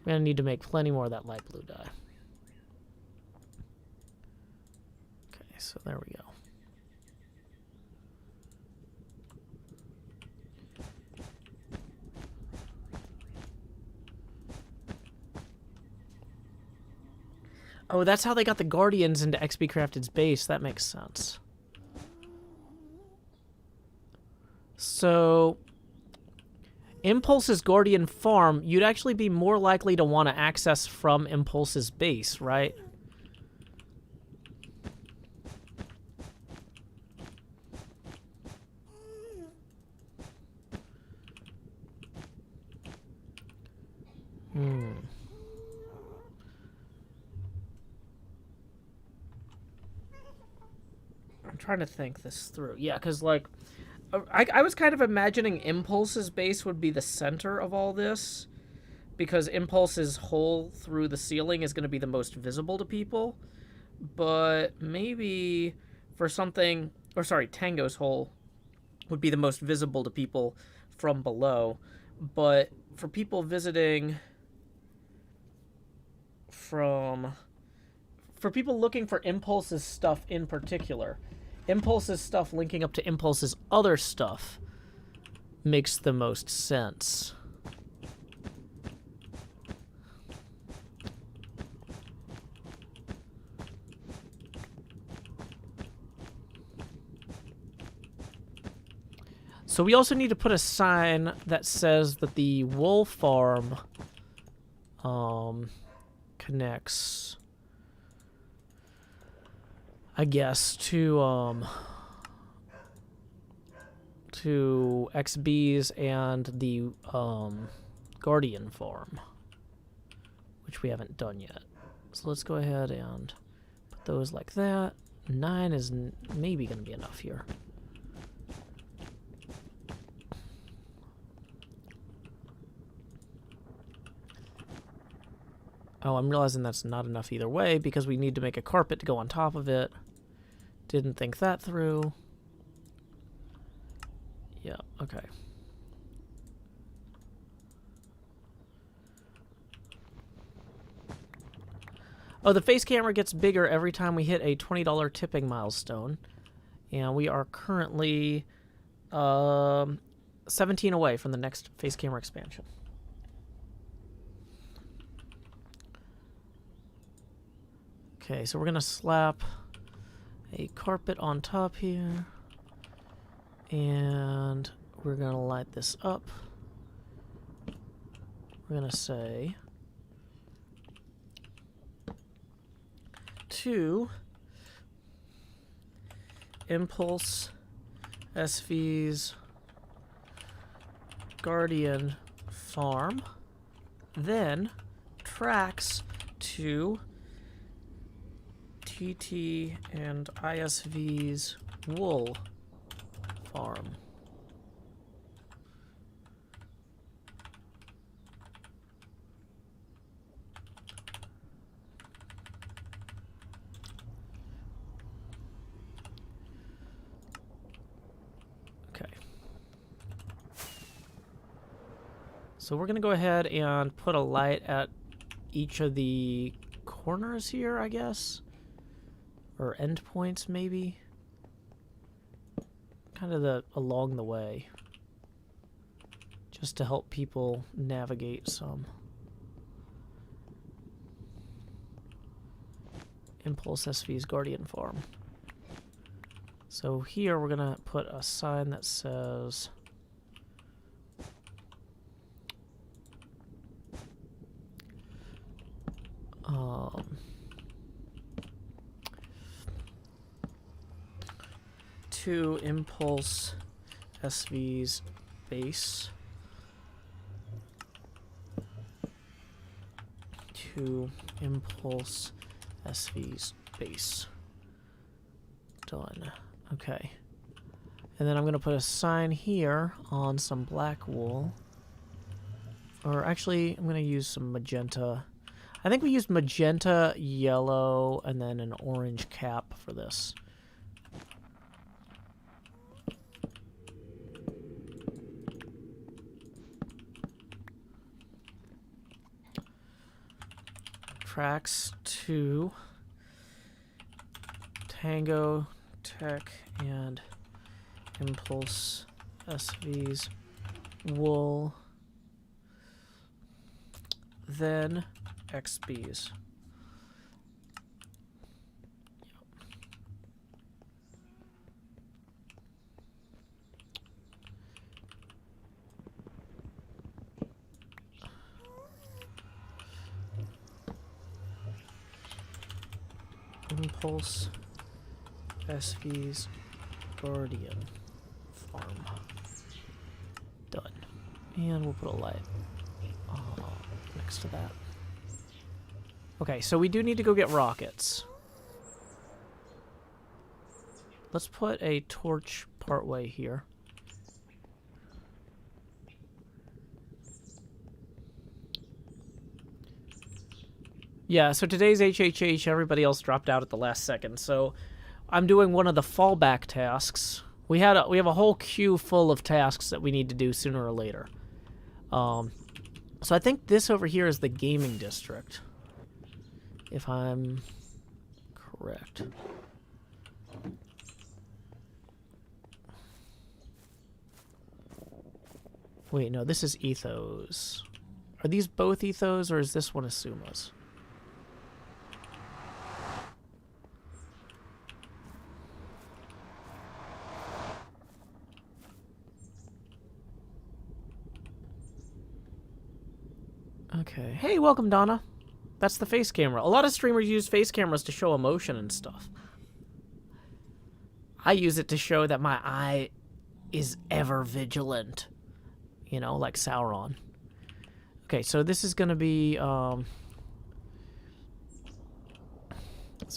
need to make plenty more of that light blue dye. Okay, so there we go. Oh, that's how they got the Guardians into XP Crafted's base. That makes sense. So, Impulse's Guardian farm, you'd actually be more likely to want to access from Impulse's base, right? I'm trying to think this through. Yeah, because, like, I was kind of imagining Impulse's base would be the center of all this, because Impulse's hole through the ceiling is going to be the most visible to people. But maybe for something, or sorry, Tango's hole would be the most visible to people from below. But for people visiting from... For people looking for Impulse's stuff in particular, Impulse's stuff linking up to Impulse's other stuff makes the most sense. So we also need to put a sign that says that the wool farm connects, I guess, to XB's and the Guardian farm, which we haven't done yet. So let's go ahead and put those like that. 9 is maybe going to be enough here. Oh, I'm realizing that's not enough either way because we need to make a carpet to go on top of it. Didn't think that through. Yeah, okay. Oh, the face camera gets bigger every time we hit a $20 tipping milestone. And we are currently 17 away from the next face camera expansion. Okay, so we're going to slap a carpet on top here. And we're going to light this up. We're going to say to Impulse SV's Guardian farm, then tracks to TT and ISV's wool farm. Okay. So we're going to go ahead and put a light at each of the corners here, I guess. Or endpoints, maybe. Kind of along the way. Just to help people navigate some. Impulse SV's Guardian farm. So here we're going to put a sign that says to Impulse SV's base. To Impulse SV's base. Done. Okay. And then I'm going to put a sign here on some black wool. Or actually, I'm going to use some magenta. I think we used magenta, yellow, and then an orange cap for this. Tracks to Tango, Tech, and Impulse SV's wool. Then XB's. Impulse SV's Guardian Farm. Done. And we'll put a light next to that. Okay, so we do need to go get rockets. Let's put a torch partway here. Yeah, so today's HHH, everybody else dropped out at the last second, so I'm doing one of the fallback tasks. We have a whole queue full of tasks that we need to do sooner or later. So I think this over here is the gaming district, if I'm correct. Wait, no, this is Ethos. Are these both Ethos, or is this one a Sumas? Okay. Hey, welcome, Donna. That's the face camera. A lot of streamers use face cameras to show emotion and stuff. I use it to show that my eye is ever vigilant. You know, like Sauron. Okay, so this is going to be, so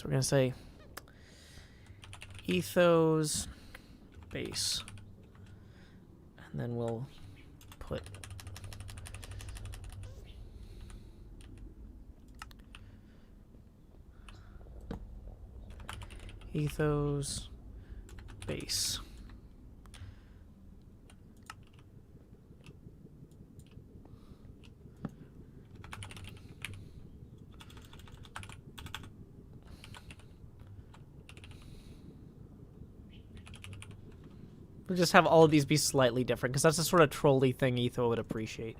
we're going to say Ethos base. And then we'll put Ethos base. We'll just have all of these be slightly different, because that's the sort of trolly thing Etho would appreciate.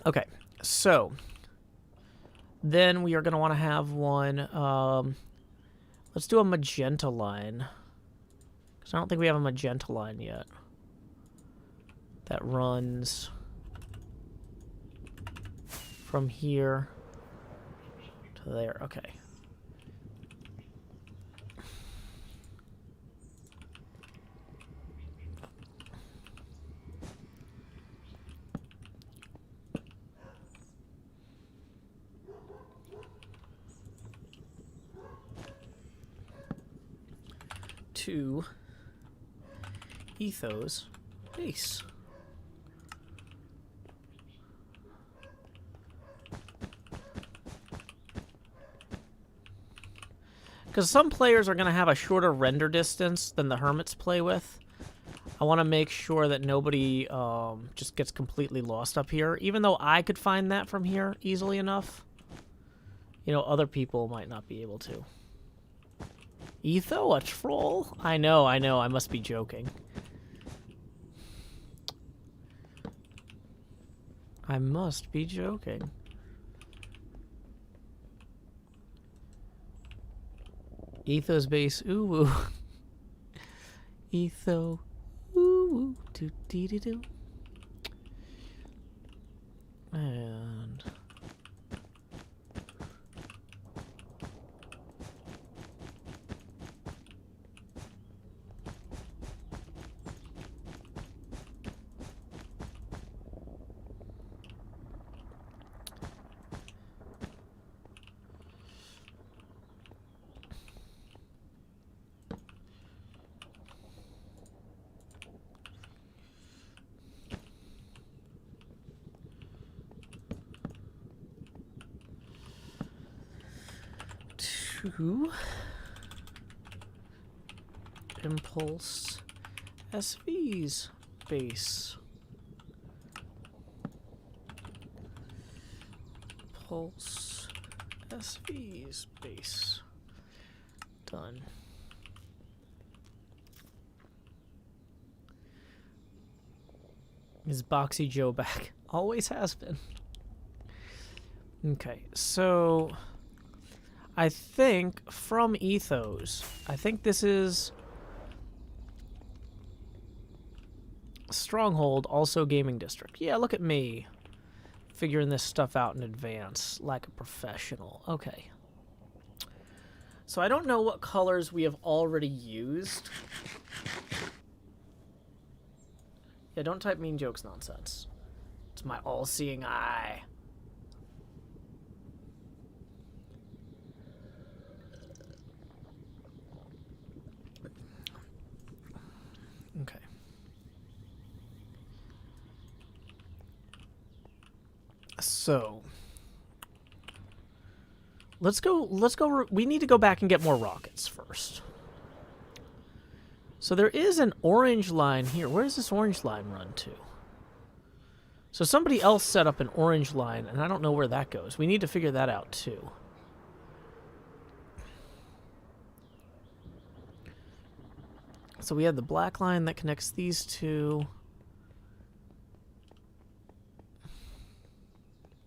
Okay, so then we are going to want to have one, let's do a magenta line, because I don't think we have a magenta line yet that runs from here to there. Okay. To Ethos base. Because some players are going to have a shorter render distance than the Hermits play with. I want to make sure that nobody just gets completely lost up here. Even though I could find that from here easily enough, you know, other people might not be able to. Etho, a troll? I know, I must be joking. I must be joking. Ethos base, ooh woo. Etho, ooh woo, doo dee dee doo. And to Impulse SV's base. Impulse SV's base. Done. Is Boxy Joe back? Always has been. Okay, so I think from Ethos, I think this is Stronghold, also gaming district. Yeah, look at me. Figuring this stuff out in advance like a professional. Okay. So I don't know what colors we have already used. Yeah, don't type mean jokes nonsense. It's my all-seeing eye. Okay. So let's go, we need to go back and get more rockets first. So there is an orange line here. Where does this orange line run to? So somebody else set up an orange line, and I don't know where that goes. We need to figure that out too. So we have the black line that connects these two.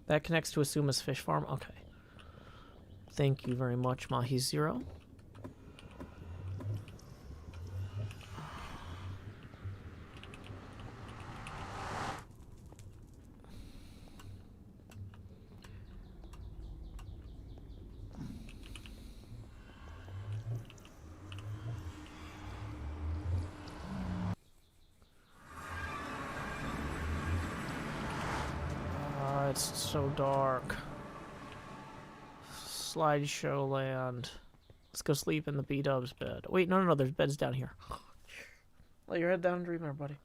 That connects to Asuma's fish farm. Okay. Thank you very much, Mahi Zero. It's so dark. Slideshow land. Let's go sleep in the B-dub's bed. Wait, no, there's beds down here. Lay your head down and dream there, buddy.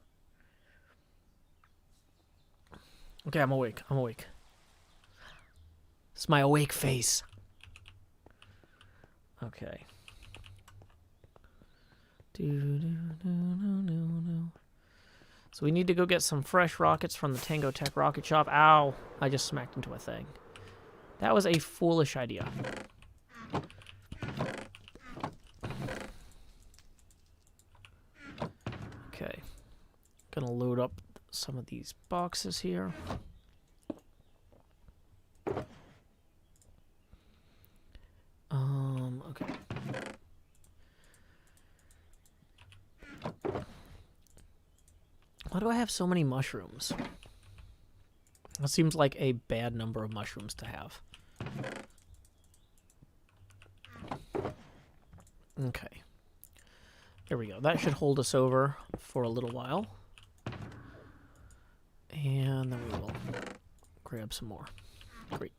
Okay, I'm awake. It's my awake face. Okay. So we need to go get some fresh rockets from the Tango Tech rocket shop. Ow! I just smacked into a thing. That was a foolish idea. Okay. Gonna load up some of these boxes here. Okay. Why do I have so many mushrooms? That seems like a bad number of mushrooms to have. Okay. There we go. That should hold us over for a little while. And then we will grab some more. Great.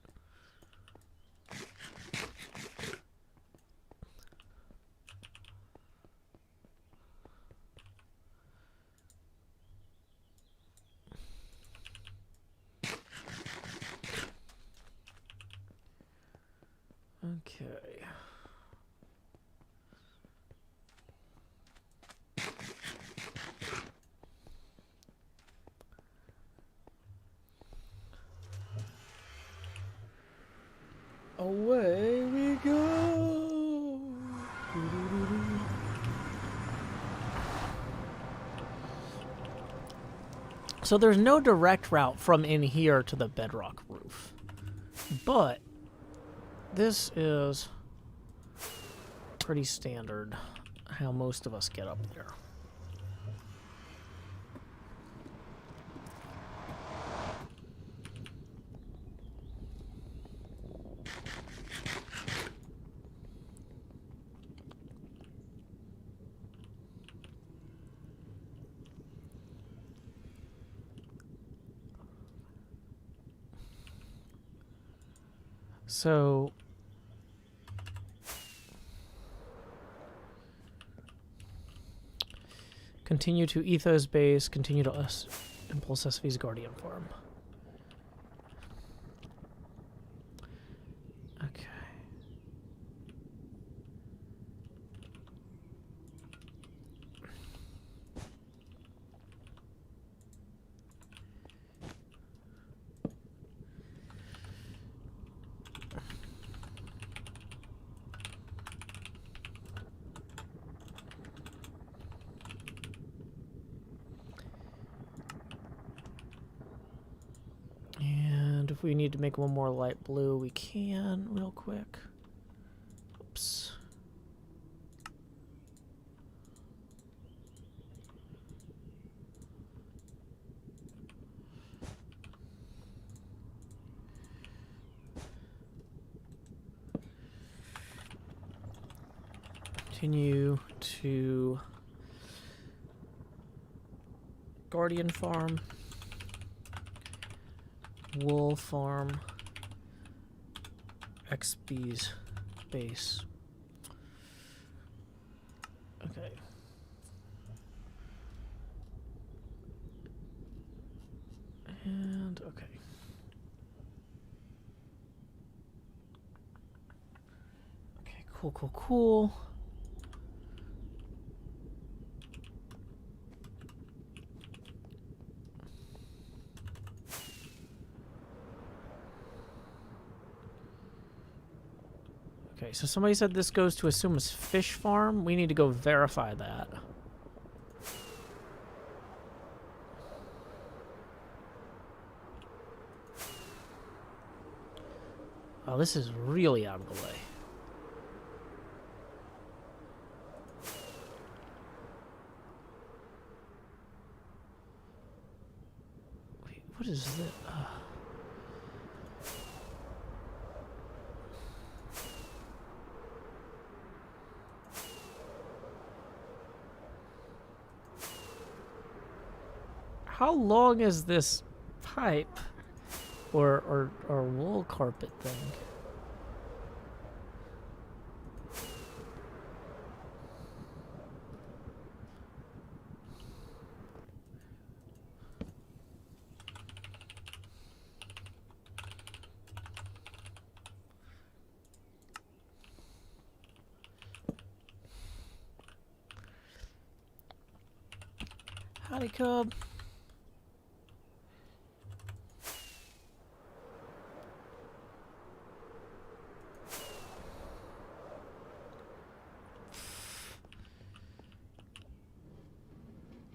Okay. Away we go. So there's no direct route from in here to the bedrock roof. But this is pretty standard how most of us get up there. So continue to Ethos base, continue to us Impulse SV's Guardian farm. Okay. If we need to make one more light blue, we can real quick. Oops. Continue to Guardian Farm, Wool Farm, XB's base. Okay. And okay. Okay, cool, cool, cool. Okay, so somebody said this goes to Asuma's fish farm. We need to go verify that. Oh, this is really out of the way. Wait, what is this? How long is this pipe or wool carpet thing? Howdy, Cub.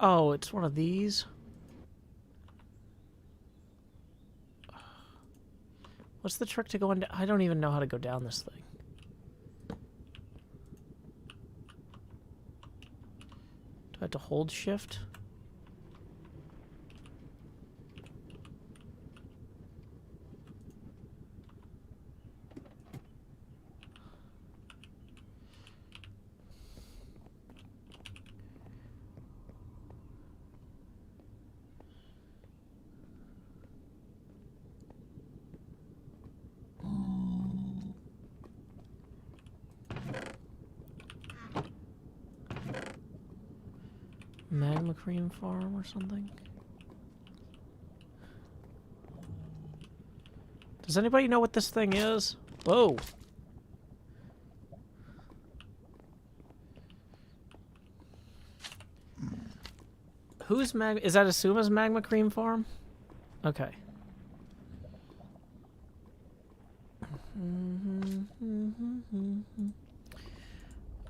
Oh, it's one of these? What's the trick to going down? I don't even know how to go down this thing. Do I have to hold shift? Magma cream farm or something? Does anybody know what this thing is? Whoa. Who's is that Asuma's magma cream farm? Okay.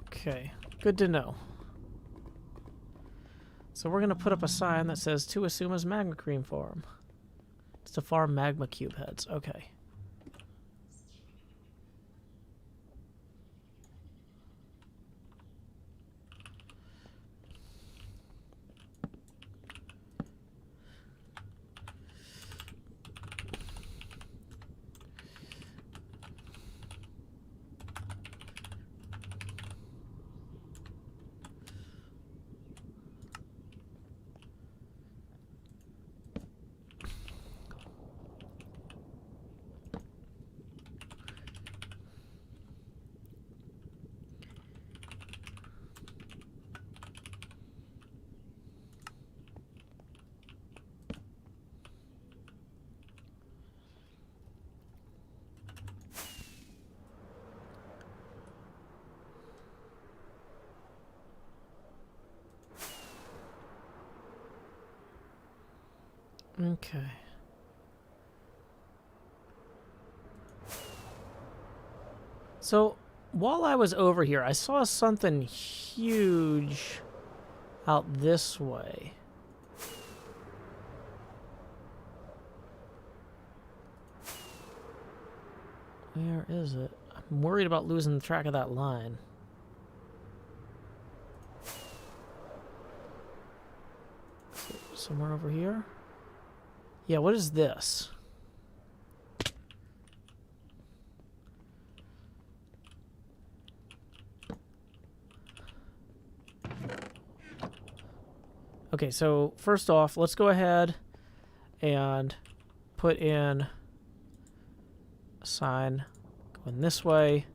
Okay, good to know. So we're gonna put up a sign that says to Asuma's magma cream farm. It's to farm magma cube heads. Okay. Okay. So, while I was over here, I saw something huge out this way. Where is it? I'm worried about losing track of that line. Somewhere over here? Yeah, what is this? Okay, so first off, let's go ahead and put in a sign going this way.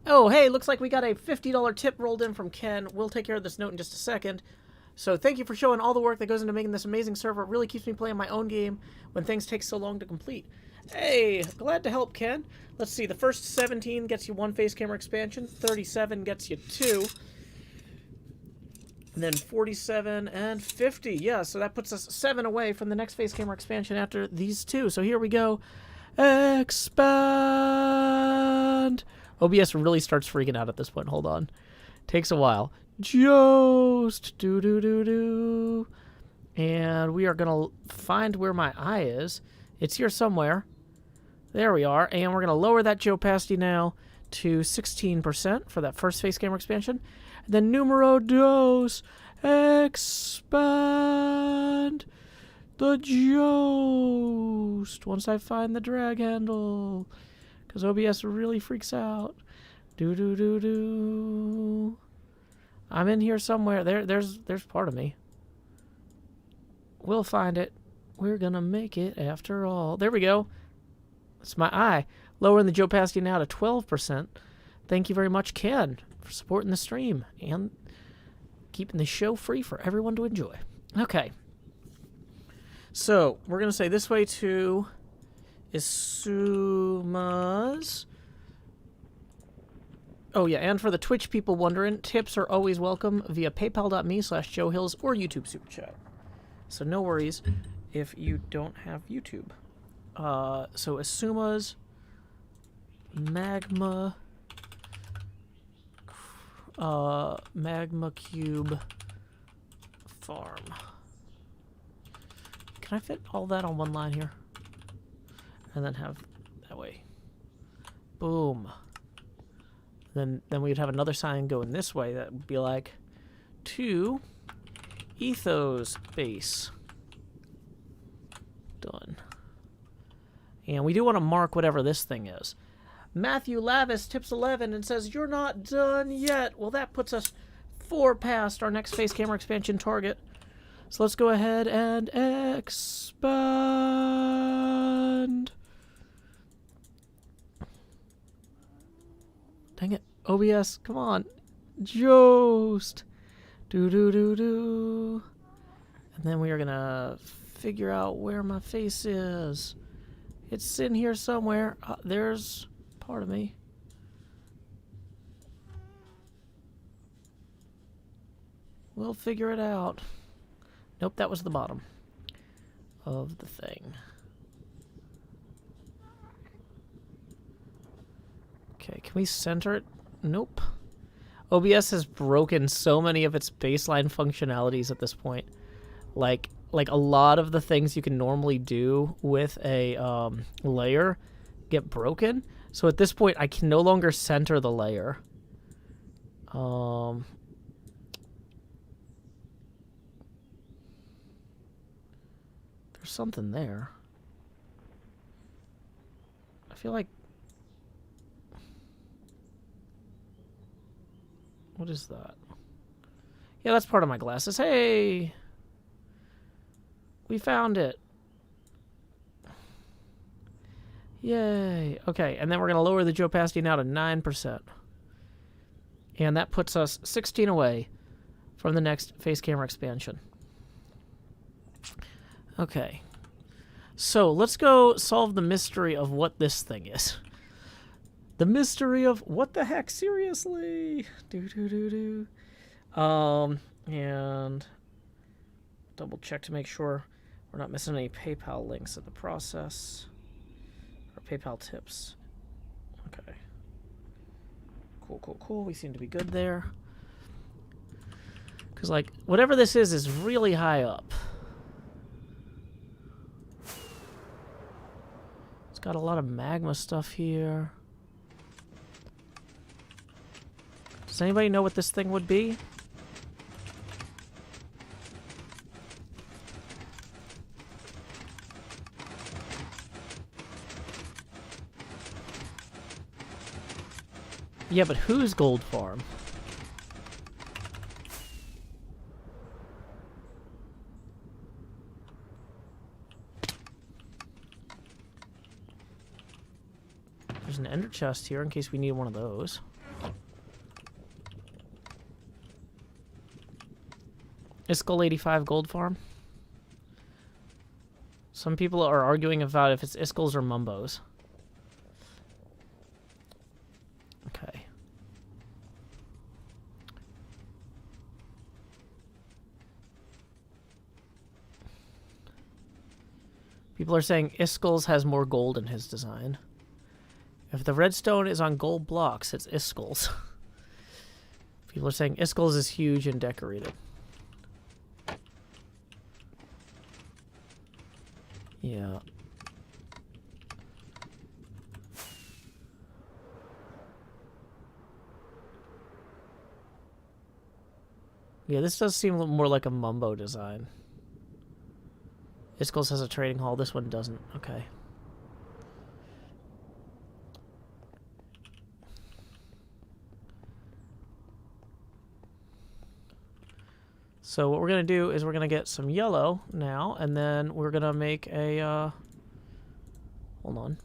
Oh, hey, looks like we got a $50 tip rolled in from Ken. We'll take care of this note in just a second. So thank you for showing all the work that goes into making this amazing server. It really keeps me playing my own game when things take so long to complete. Hey, glad to help, Ken. Let's see, the first 17 gets you 1 face camera expansion, 37 gets you 2, and then 47 and 50. Yeah, so that puts us 7 away from the next face camera expansion after these 2. So here we go. Expand. OBS really starts freaking out at this point. Hold on. Takes a while. Jost. Do. And we are going to find where my eye is. It's here somewhere. There we are. And we're going to lower that opacity now to 16% for that first face camera expansion. And then numero dos. Expand the Jost. Once I find the drag handle. Because OBS really freaks out. Do. I'm in here somewhere. There's part of me. We'll find it. We're gonna make it after all. There we go. That's my eye. Lowering the opacity now to 12%. Thank you very much, Ken, for supporting the stream and keeping the show free for everyone to enjoy. Okay. So, we're gonna say this way to Isuma's. Oh yeah, and for the Twitch people wondering, tips are always welcome via paypal.me/JoeHills or YouTube Super Chat. So no worries if you don't have YouTube. So Isuma's Magma Cube Farm. Can I fit all that on one line here? And then have that way. Boom. Then we'd have another sign going this way that would be like to Ethos base. Done. And we do want to mark whatever this thing is. Matthew Lavis tips 11 and says, "You're not done yet." Well, that puts us 4 past our next face camera expansion target. So let's go ahead and expand. Dang it. OBS, come on. Jost. Do. And then we are going to figure out where my face is. It's in here somewhere. There's part of me. We'll figure it out. Nope, that was the bottom of the thing. Okay, can we center it? Nope. OBS has broken so many of its baseline functionalities at this point. Like a lot of the things you can normally do with a layer get broken. So at this point, I can no longer center the layer. There's something there. I feel like... What is that? Yeah, that's part of my glasses. Hey! We found it. Yay. Okay, and then we're going to lower the opacity now to 9%. And that puts us 16 away from the next face camera expansion. Okay. So, let's go solve the mystery of what this thing is. The mystery of what the heck, seriously? And double check to make sure we're not missing any PayPal links in the process. Or PayPal tips. Okay. Cool. We seem to be good there. Because, like, whatever this is really high up. It's got a lot of magma stuff here. Does anybody know what this thing would be? Yeah, but whose gold farm? There's an ender chest here in case we need one of those. Is Skull 85 gold farm? Some people are arguing about if it's Iskul's or Mumbo's. Okay. People are saying Iskul's has more gold in his design. If the redstone is on gold blocks, it's Iskul's. People are saying Iskul's is huge and decorated. Yeah. Yeah, this does seem more like a Mumbo design. Iskul's has a trading hall. This one doesn't. Okay. So what we're going to do is we're going to get some yellow now, and then we're going to make a, hold on.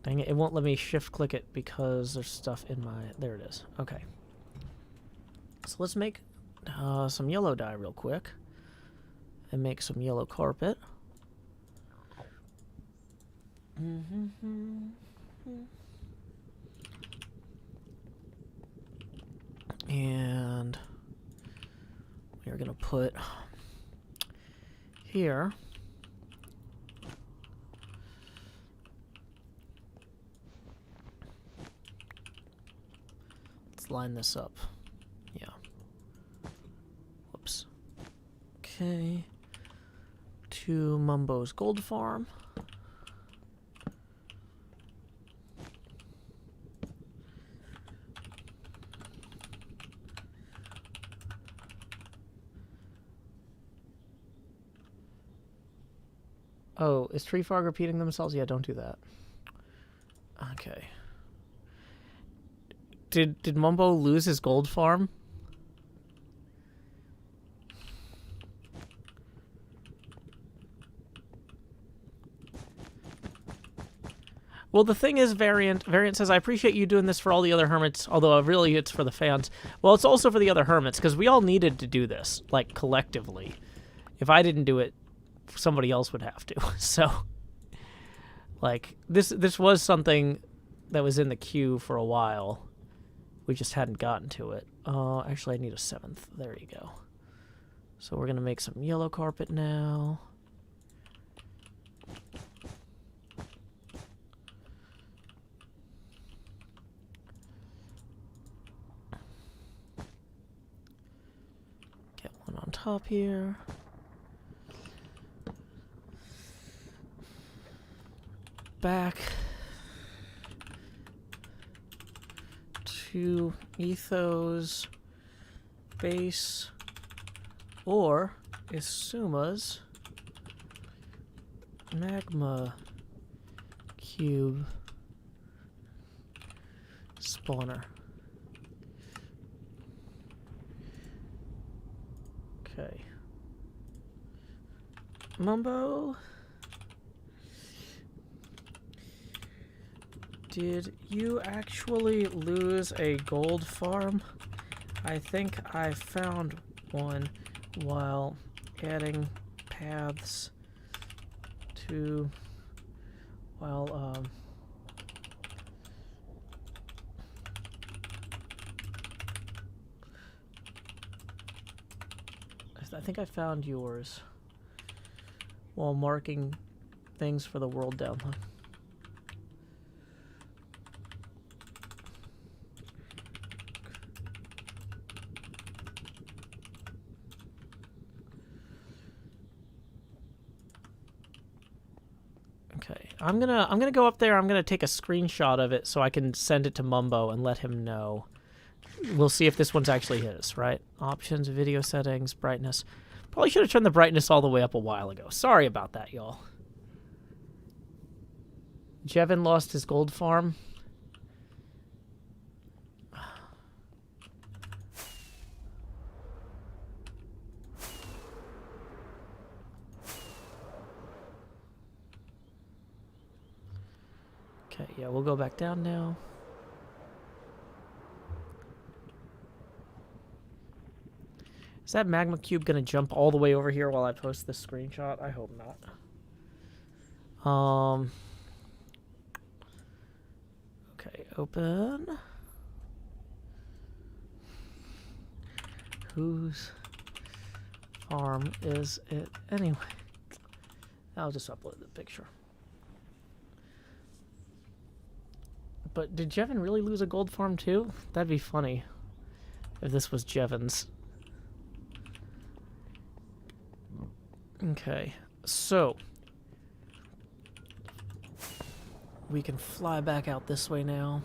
Dang it, it won't let me shift-click it because there's stuff in my, there it is. Okay. So let's make some yellow dye real quick, and make some yellow carpet. And we're going to put here let's line this up. Yeah. Whoops. Okay. To Mumbo's gold farm. Oh, is Tree Frog repeating themselves? Yeah, don't do that. Okay. Did Mumbo lose his gold farm? Well, the thing is, Variant says, I appreciate you doing this for all the other hermits, although really it's for the fans. Well, it's also for the other hermits, because we all needed to do this, like, collectively. If I didn't do it, somebody else would have to. So, like, this was something that was in the queue for a while. We just hadn't gotten to it. Actually, I need a 7th. There you go. So we're going to make some yellow carpet now. Get one on top here. Back to Ethos base or Isuma's magma cube spawner. Okay. Mumbo, did you actually lose a gold farm? I think I found one while adding paths to, I think I found yours while marking things for the world download. Okay, I'm gonna go up there. I'm gonna take a screenshot of it so I can send it to Mumbo and let him know. We'll see if this one's actually his, right? Options, video settings, brightness. Probably should have turned the brightness all the way up a while ago. Sorry about that, y'all. Jevin lost his gold farm. Okay, yeah, we'll go back down now. Is that magma cube gonna jump all the way over here while I post this screenshot? I hope not. Okay, open. Whose farm is it anyway? I'll just upload the picture. But did Jevin really lose a gold farm too? That'd be funny if this was Jevin's. Okay, so we can fly back out this way now.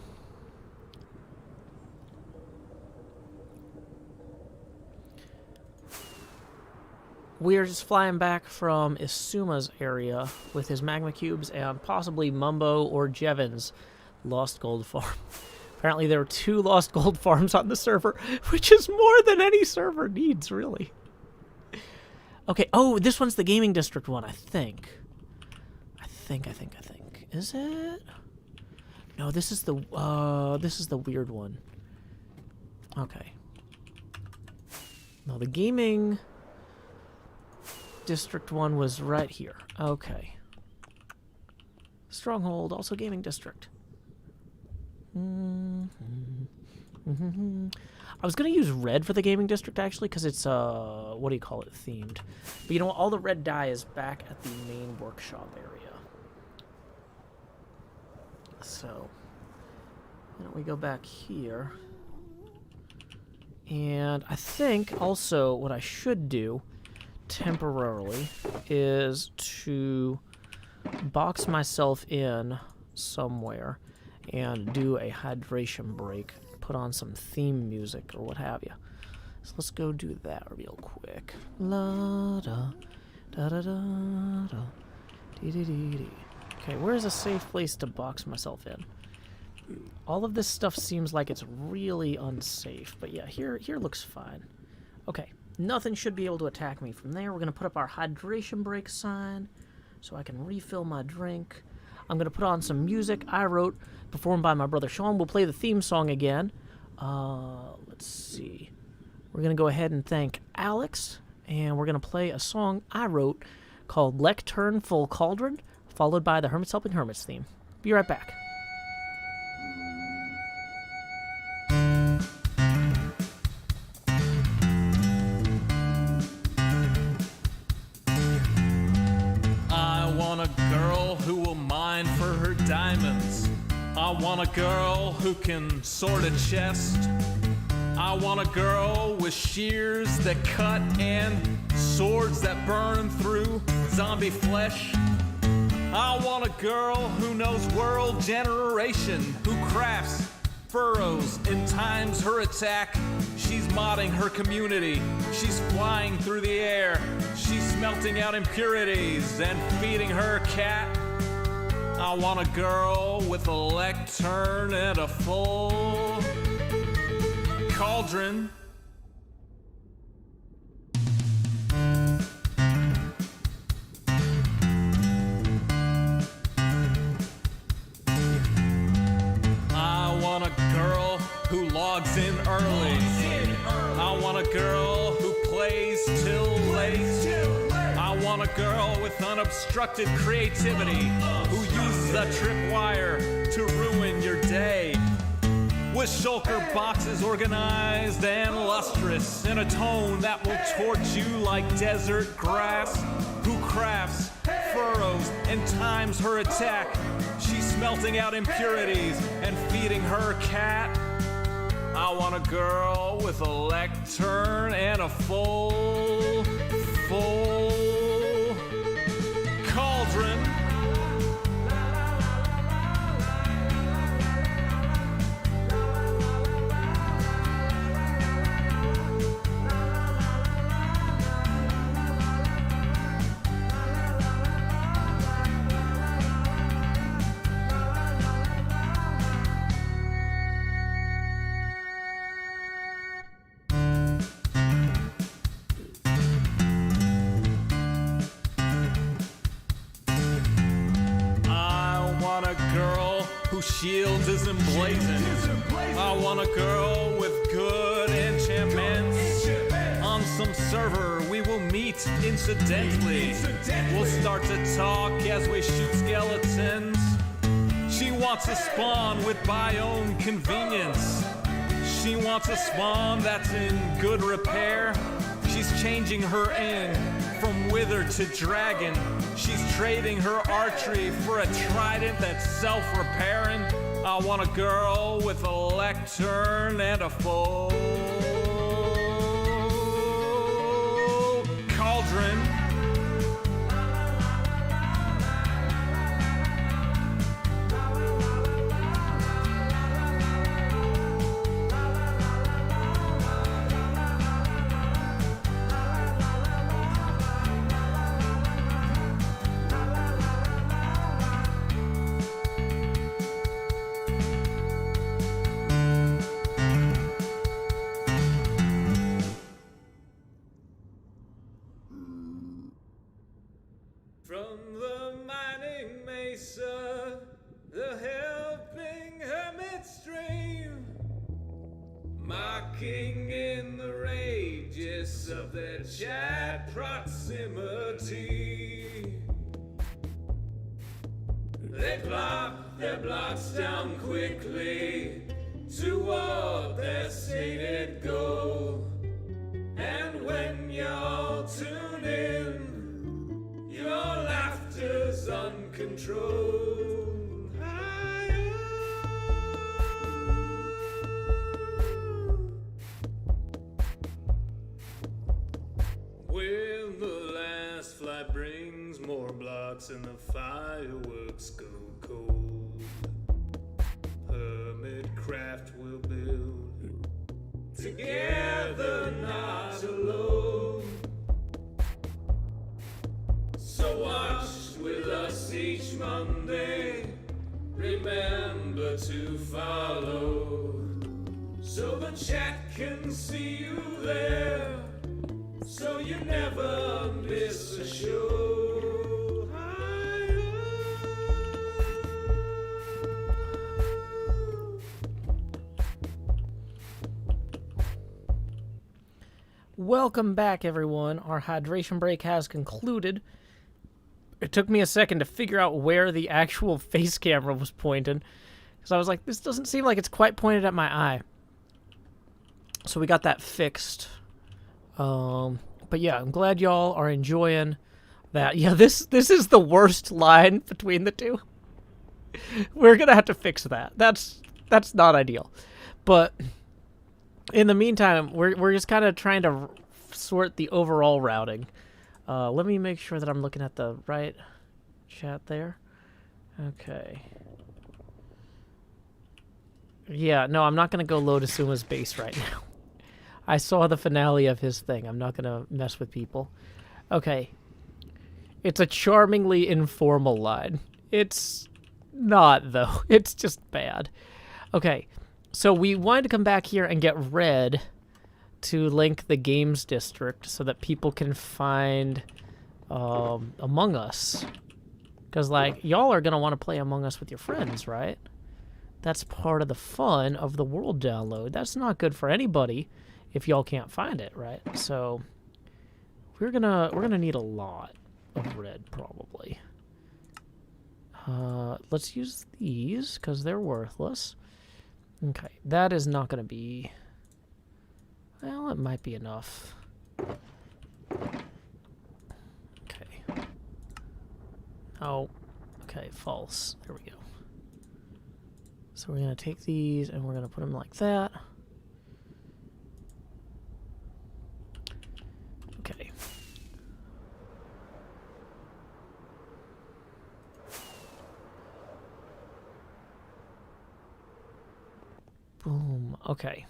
We are just flying back from Isuma's area with his magma cubes and possibly Mumbo or Jevin's lost gold farm. Apparently there are 2 lost gold farms on the server, which is more than any server needs, really. Okay, oh, this one's the gaming district one, I think. I think. Is it? No, this is the weird one. Okay. No, the gaming district one was right here. Okay. Stronghold, also gaming district. I was going to use red for the gaming district, actually, because it's, what do you call it, themed. But you know what? All the red dye is back at the main workshop area. So, why don't we go back here? And I think, also, what I should do, temporarily, is to box myself in somewhere and do a hydration break. Put on some theme music or what have you. So let's go do that real quick. La da da da da da dee dee dee dee. Okay, where's a safe place to box myself in? All of this stuff seems like it's really unsafe, but yeah, here looks fine. Okay, nothing should be able to attack me from there. We're gonna put up our hydration break sign so I can refill my drink. I'm gonna put on some music I wrote, performed by my brother Sean. We'll play the theme song again. Let's see. We're gonna go ahead and thank Alex, and we're gonna play a song I wrote called Lectern Full Cauldron, followed by the Hermits Helping Hermits theme. Be right back. I want a girl who will mine for her diamonds. I want a girl who can sort a chest. I want a girl with shears that cut and swords that burn through zombie flesh. I want a girl who knows world generation, who crafts furrows and times her attack. She's modding her community. She's flying through the air. She's smelting out impurities and feeding her cat. I want a girl with a lectern and a full cauldron. I want a girl who logs in early. I want a girl who plays till late. I want a girl with unobstructed creativity who uses a tripwire to ruin your day. With shulker boxes organized and lustrous in a tone that will torch you like desert grass. Who crafts furrows and times her attack. She's smelting out impurities and feeding her cat. I want a girl with a lectern and a full cauldron. whose shield is emblazoned. I want a girl with good enchantments. On some server we will meet incidentally. We'll start to talk as we shoot skeletons. She wants a spawn with biome convenience. She wants a spawn that's in good repair. She's changing her in from wither to dragon. She's trading her archery for a trident that's self-repairing. I want a girl with a lectern and a full cauldron. From the mining mesa, the helping hermit stream, mocking in the rages of their chat proximity. They plop their blocks down quickly toward their stated goal. And when y'all tune in, your laughter's uncontrolled. When the last flight brings more blocks and the fireworks go cold, HermitCraft will build together, not alone. So watch with us each Monday. Remember to follow, so the chat can see you there, so you never miss a show. Welcome back, everyone. Our hydration break has concluded. It took me a second to figure out where the actual face camera was pointed, because I was like, this doesn't seem like it's quite pointed at my eye. So we got that fixed. But yeah, I'm glad y'all are enjoying that. Yeah, this is the worst line between the two. We're gonna have to fix that. That's not ideal. But in the meantime, we're just kind of trying to sort the overall routing. Let me make sure that I'm looking at the right chat there. Okay. Yeah, no, I'm not going to go load Asuma's base right now. I saw the finale of his thing. I'm not going to mess with people. Okay. It's a charmingly informal line. It's not, though. It's just bad. Okay. So we wanted to come back here and get red to link the games district so that people can find Among Us. Because, like, y'all are going to want to play Among Us with your friends, right? That's part of the fun of the world download. That's not good for anybody if y'all can't find it, right? So we're gonna need a lot of red, probably. Let's use these because they're worthless. Okay, that is not going to be... Well, it might be enough. Okay. Oh, okay, false. There we go. So we're going to take these and we're going to put them like that. Okay. Boom. Okay.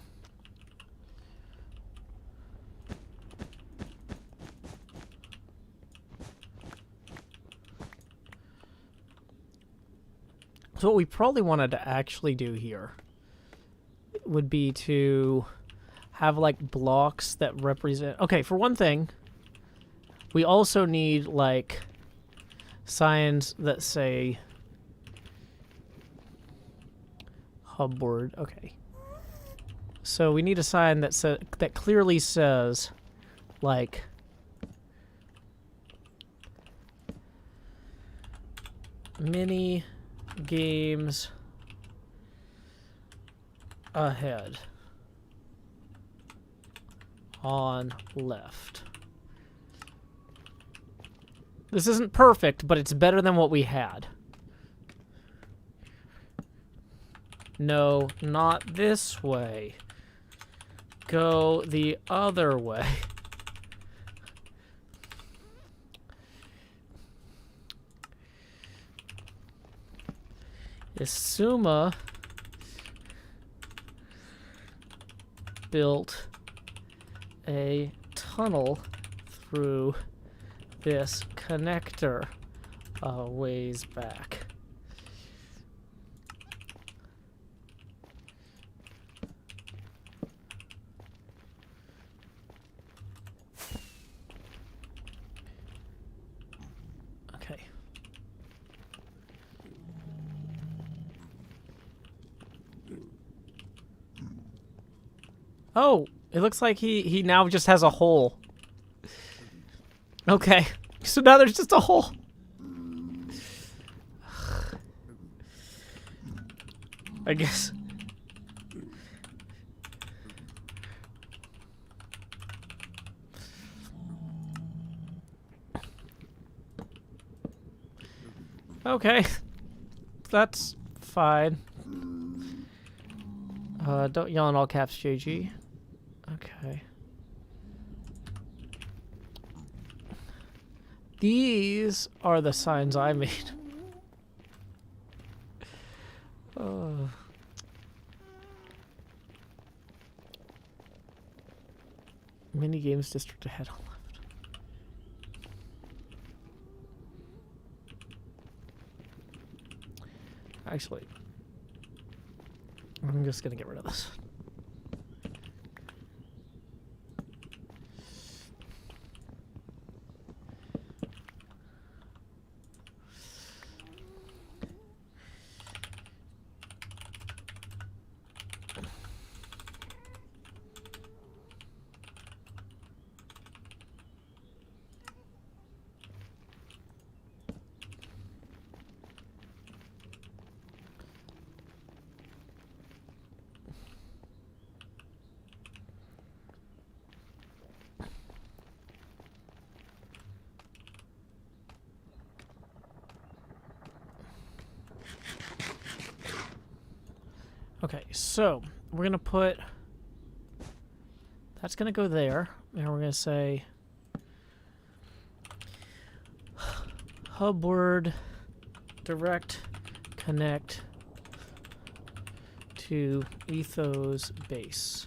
So what we probably wanted to actually do here would be to have like blocks that represent... Okay, for one thing, we also need like signs that say hub word. Okay. So we need a sign that that clearly says, like, mini games ahead on left. This isn't perfect, but it's better than what we had. No, not this way. Go the other way. Isuma built a tunnel through this connector a ways back. Okay. Oh, it looks like he now just has a hole. Okay. So now there's just a hole. I guess. Okay. That's fine. Don't yell in all caps, JG. Okay. These are the signs I made. Mini games district ahead on left. Actually, I'm just gonna get rid of this. Okay, so we're gonna put that's gonna go there, and we're gonna say hub word direct connect to ethos base.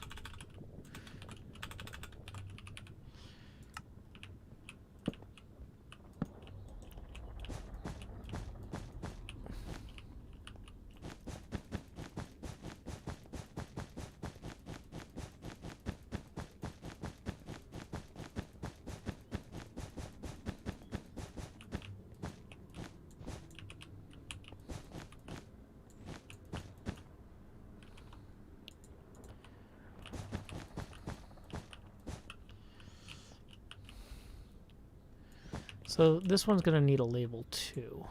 So this one's going to need a label too.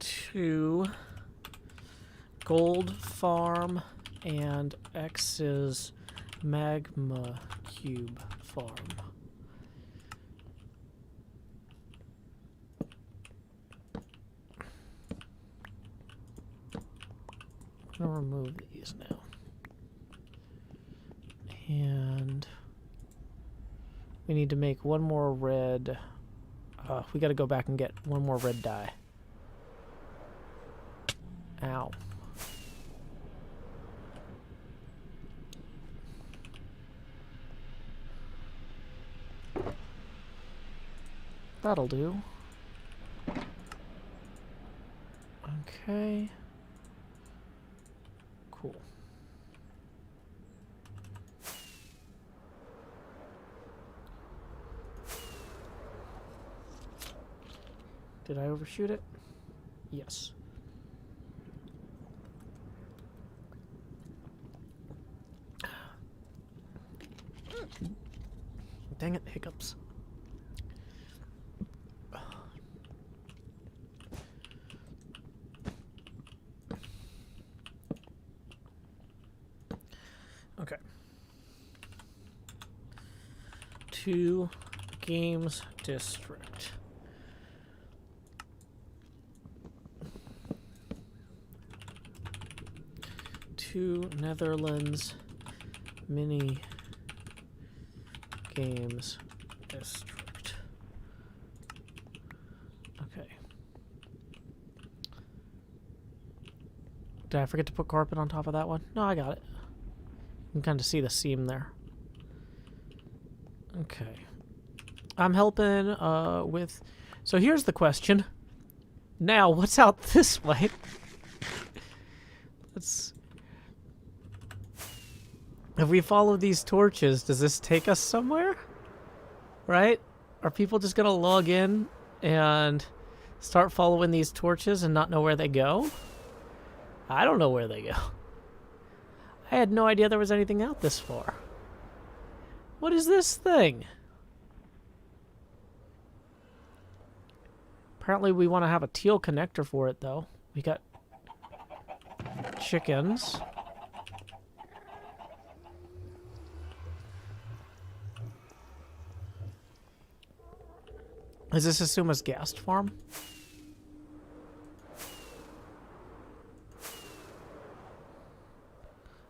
To gold farm and X is magma cube farm. I'm going to remove these now. And we need to make one more red. We got to go back and get one more red dye. Ow. That'll do. Okay. Cool. Did I overshoot it? Yes. Dang it, hiccups. Okay. 2 games district. Two Netherlands mini games district. Okay. Did I forget to put carpet on top of that one? No, I got it. You can kind of see the seam there. Okay. I'm helping with... So here's the question. Now, what's out this way? Let's... If we follow these torches, does this take us somewhere? Right? Are people just gonna log in and start following these torches and not know where they go? I don't know where they go. I had no idea there was anything out this far. What is this thing? Apparently we want to have a teal connector for it, though. We got chickens. Is this Asuma's ghast farm?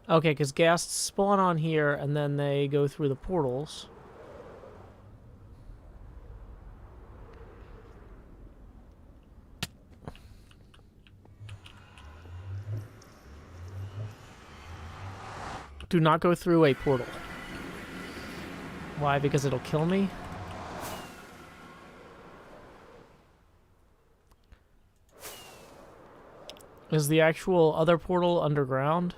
Okay, because ghasts spawn on here and then they go through the portals. Do not go through a portal. Why? Because it'll kill me? Is the actual other portal underground?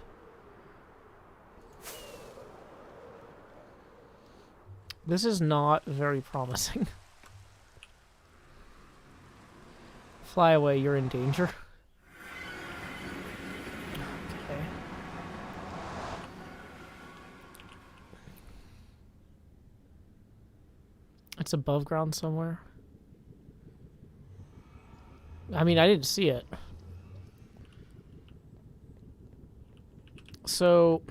This is not very promising. Fly away, you're in danger. Okay. It's above ground somewhere. I mean, I didn't see it. So...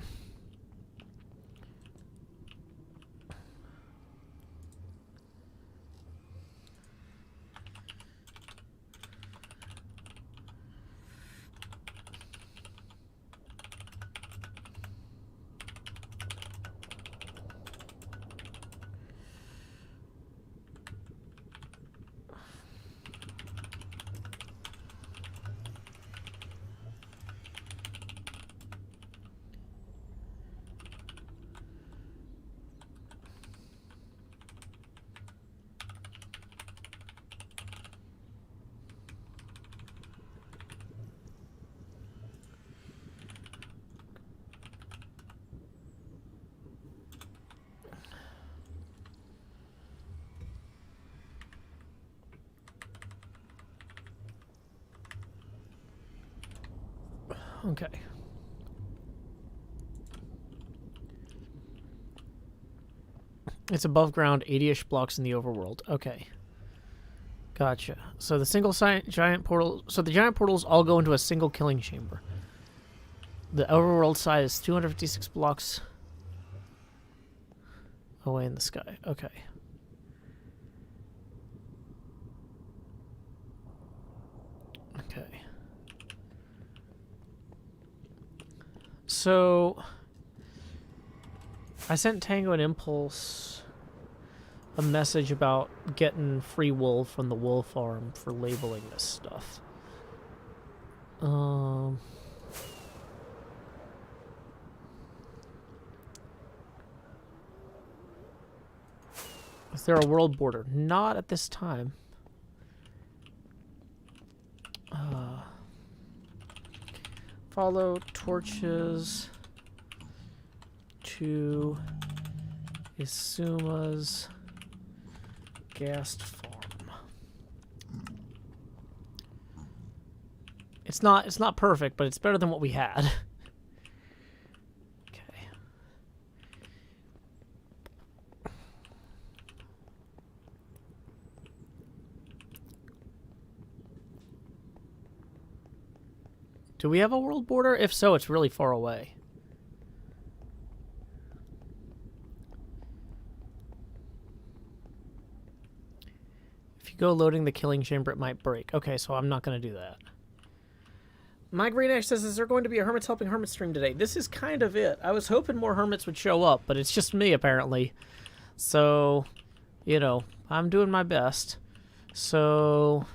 Okay. It's above ground, 80-ish blocks in the overworld. Okay. Gotcha. So the single giant portal... So the giant portals all go into a single killing chamber. The overworld side is 256 blocks away in the sky. Okay. Okay. So... I sent Tango and Impulse a message about getting free wool from the wool farm for labeling this stuff. Is there a world border? Not at this time. Follow torches to Isuma's ghast farm. It's not perfect, but it's better than what we had. Okay. Do we have a world border? If so, it's really far away. If you go loading the killing chamber, it might break. Okay, so I'm not going to do that. My Green Ash says, is there going to be a Hermits Helping Hermits stream today? This is kind of it. I was hoping more Hermits would show up, but it's just me, apparently. So, you know, I'm doing my best. So,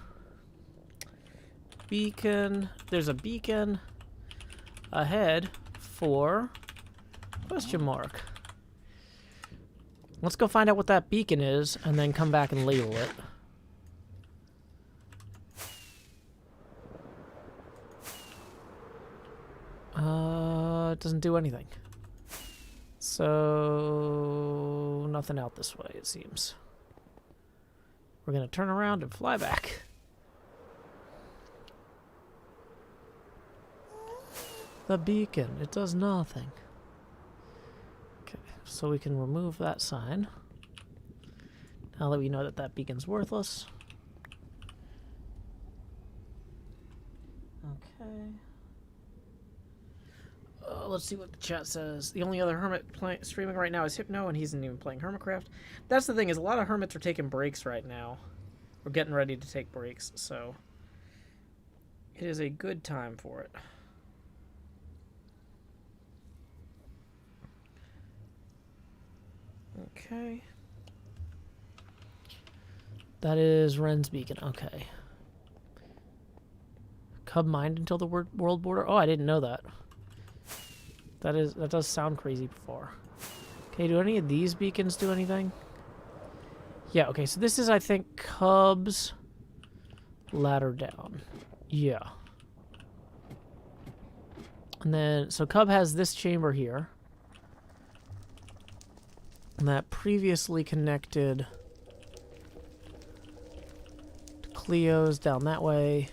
beacon. There's a beacon ahead for question mark. Let's go find out what that beacon is, and then come back and label it. It doesn't do anything. So, nothing out this way, it seems. We're going to turn around and fly back. The beacon, it does nothing. Okay, so we can remove that sign. Now that we know that that beacon's worthless. Okay. Let's see what the chat says. The only other hermit streaming right now is Hypno, and he isn't even playing HermitCraft. That's the thing, is a lot of hermits are taking breaks right now. We're getting ready to take breaks, so it is a good time for it. Okay. That is Ren's beacon. Okay. Cub mined until the world border. Oh, I didn't know that. That does sound crazy before. Okay, do any of these beacons do anything? Yeah, okay, so this is, I think, Cub's ladder down. Yeah. And then, so Cub has this chamber here. And that previously connected to Cleo's down that way.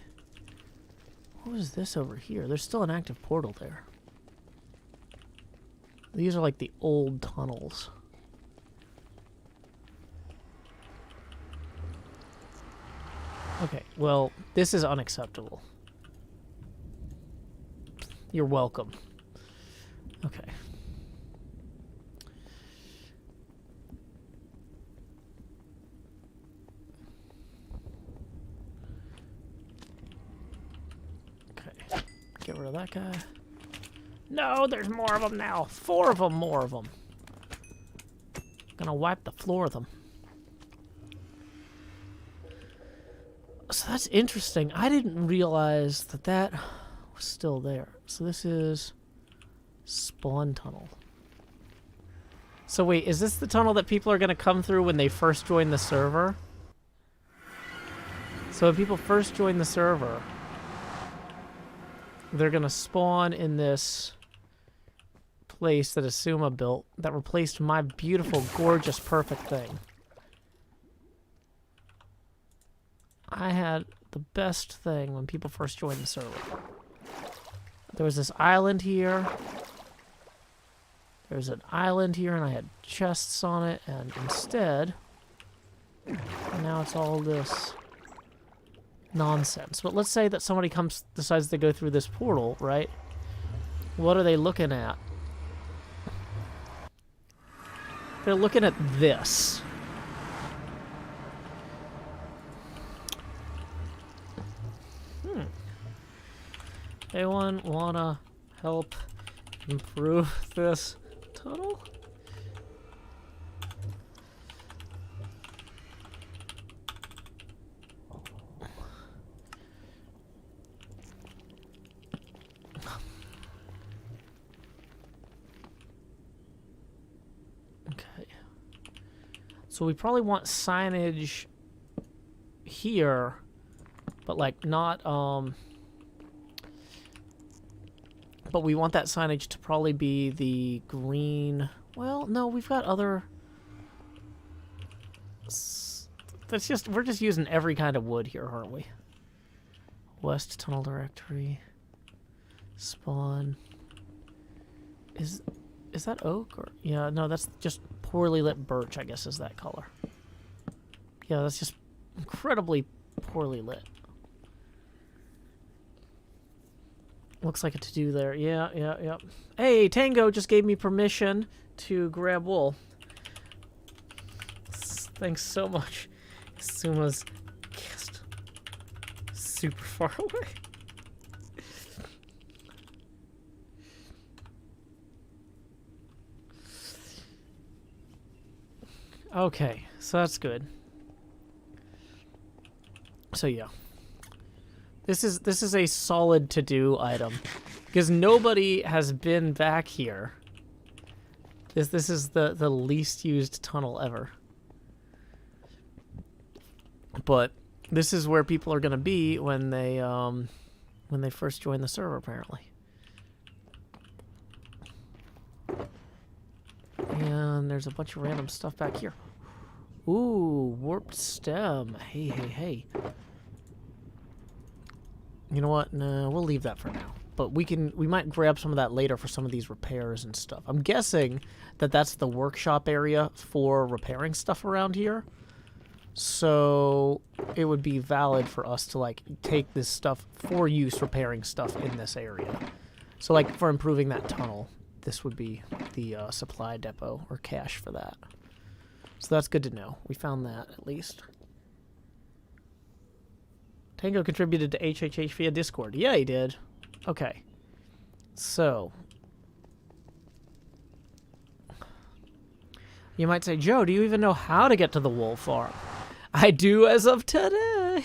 What is this over here? There's still an active portal there. These are like the old tunnels. Okay, well, this is unacceptable. You're welcome. Okay. Okay. Get rid of that guy. No, there's more of them now. 4 of them, more of them. Gonna wipe the floor of them. So that's interesting. I didn't realize that that was still there. So this is spawn tunnel. So wait, is this the tunnel that people are gonna come through when they first join the server? So when people first join the server, they're gonna spawn in this place that Asuma built that replaced my beautiful, gorgeous, perfect thing. I had the best thing when people first joined the server. There was this island here. There's an island here, and I had chests on it, and instead, now it's all this nonsense. But let's say that somebody decides to go through this portal, right? What are they looking at? They're looking at this. Anyone wanna help improve this tunnel? Okay. So we probably want signage here, but like not but we want that signage to probably be the green. Well, no, we've got other. That's just, we're just using every kind of wood here, aren't we? West tunnel directory. Spawn. Is that oak or yeah, no, that's just poorly lit birch, I guess is that color. Yeah, that's just incredibly poorly lit. Looks like a to-do there. Yeah. Hey, Tango just gave me permission to grab wool. Thanks so much. Suma's cast super far away. Okay, so that's good. So yeah. This is a solid to-do item. Because nobody has been back here. This is the least used tunnel ever. But this is where people are gonna be when they first join the server, apparently. And there's a bunch of random stuff back here. Ooh, warped stem. Hey. You know what? No, we'll leave that for now. But we might grab some of that later for some of these repairs and stuff. I'm guessing that that's the workshop area for repairing stuff around here. So it would be valid for us to like take this stuff for use repairing stuff in this area. So like for improving that tunnel, this would be the supply depot or cache for that. So that's good to know. We found that at least. Tango contributed to HHH via Discord. Yeah, he did. Okay. So. You might say, Joe, do you even know how to get to the wool farm? I do as of today.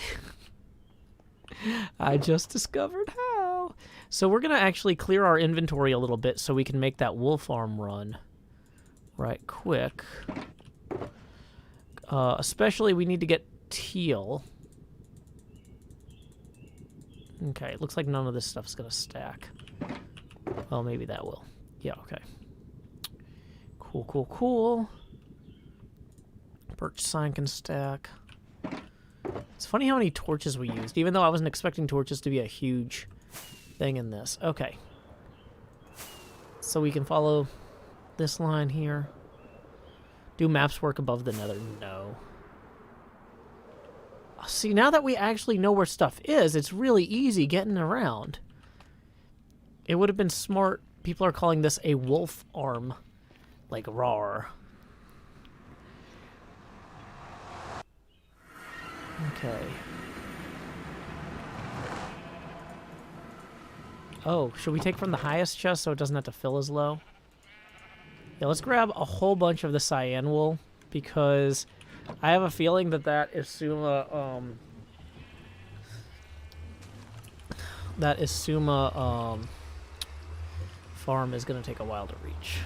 I just discovered how. So we're going to actually clear our inventory a little bit so we can make that wool farm run right quick. Especially we need to get teal. Okay, it looks like none of this stuff's going to stack. Well, maybe that will. Yeah, okay. Cool. Birch sign can stack. It's funny how many torches we used, even though I wasn't expecting torches to be a huge thing in this. Okay. So we can follow this line here. Do maps work above the Nether? No. See, now that we actually know where stuff is, it's really easy getting around. It would have been smart. People are calling this a wolf arm. Like, rawr. Okay. Oh, should we take from the highest chest so it doesn't have to fill as low? Yeah, let's grab a whole bunch of the cyan wool, because I have a feeling that Isuma, farm is going to take a while to reach.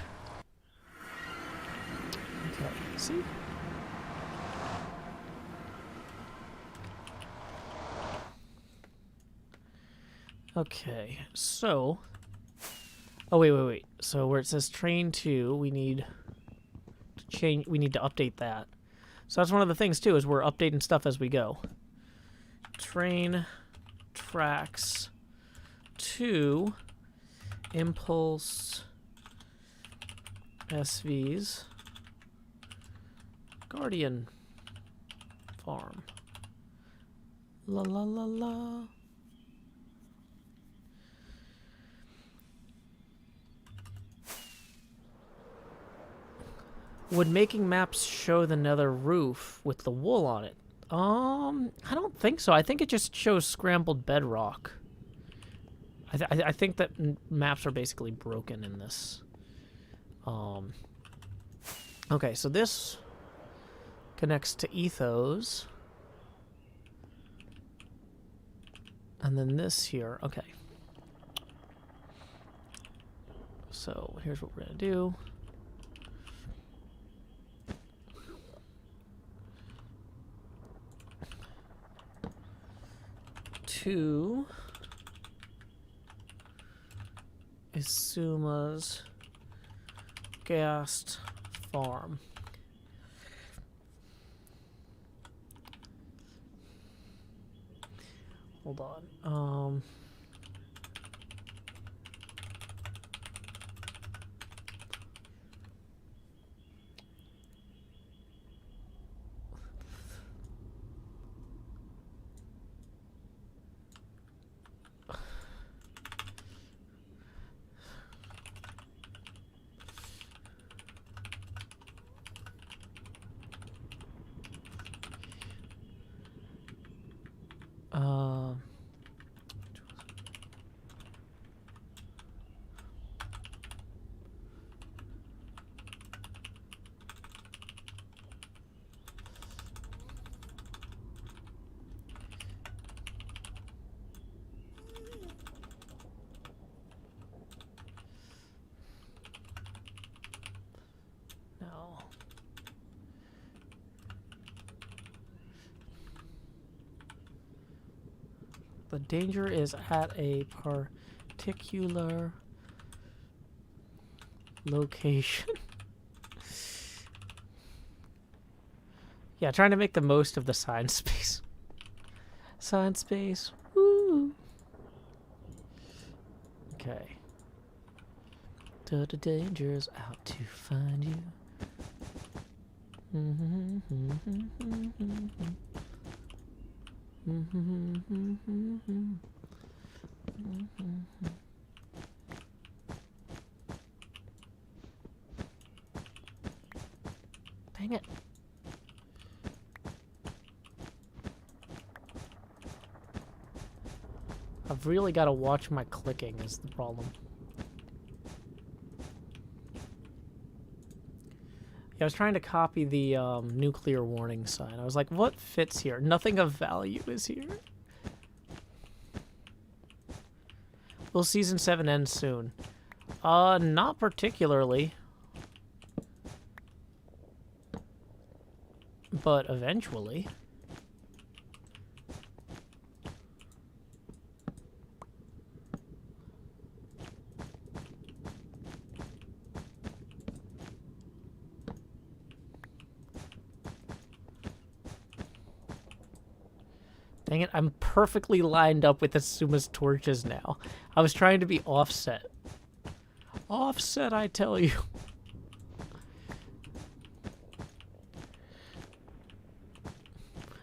Okay, see? Okay, so... Oh, wait. So where it says train 2, we need to change... We need to update that. So that's one of the things, too, is we're updating stuff as we go. Train tracks 2 impulse SVs Guardian farm. La la la la. Would making maps show the Nether roof with the wool on it? I don't think so. I think it just shows scrambled bedrock. I think that maps are basically broken in this. Okay, so this connects to ethos. And then this here, okay. So here's what we're gonna do. To Isuma's Ghast farm. Hold on. No. The danger is at a particular location. Yeah, trying to make the most of the sign space. Sign space. Woo. Okay. The danger's out to find you. Dang it. I've really got to watch my clicking is the problem. Yeah, I was trying to copy the nuclear warning sign. I was like, what fits here? Nothing of value is here. Will Season 7 end soon? Not particularly. But eventually. Dang it, I'm perfectly lined up with Asuma's torches now. I was trying to be offset. Offset, I tell you.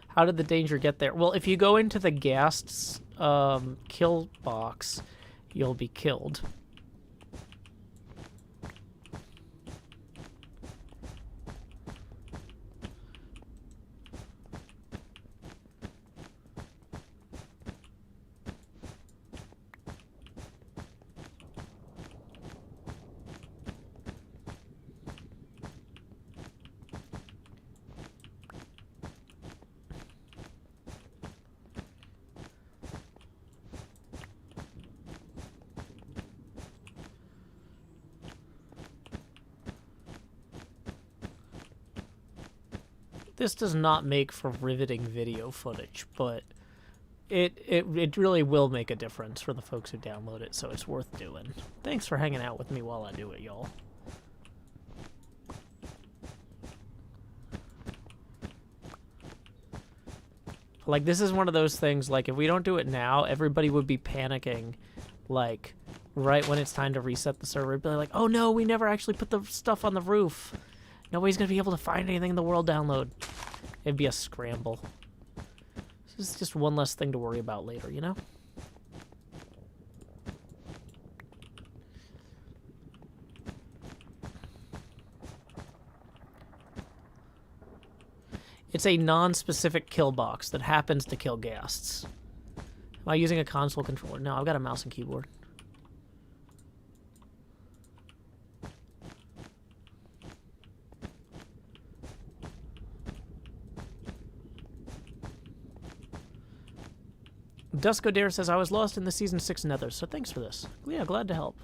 How did the danger get there? Well, if you go into the ghast's kill box, you'll be killed. This does not make for riveting video footage, but it really will make a difference for the folks who download it, so it's worth doing. Thanks for hanging out with me while I do it, y'all. Like, this is one of those things, like, if we don't do it now, everybody would be panicking, like, right when it's time to reset the server. It'd be like, oh no, we never actually put the stuff on the roof. Nobody's gonna be able to find anything in the world download. It'd be a scramble. This is just one less thing to worry about later, you know? It's a non-specific kill box that happens to kill ghasts. Am I using a console controller? No, I've got a mouse and keyboard. Duskodair says, I was lost in the Season 6 Nether, so thanks for this. Yeah, glad to help.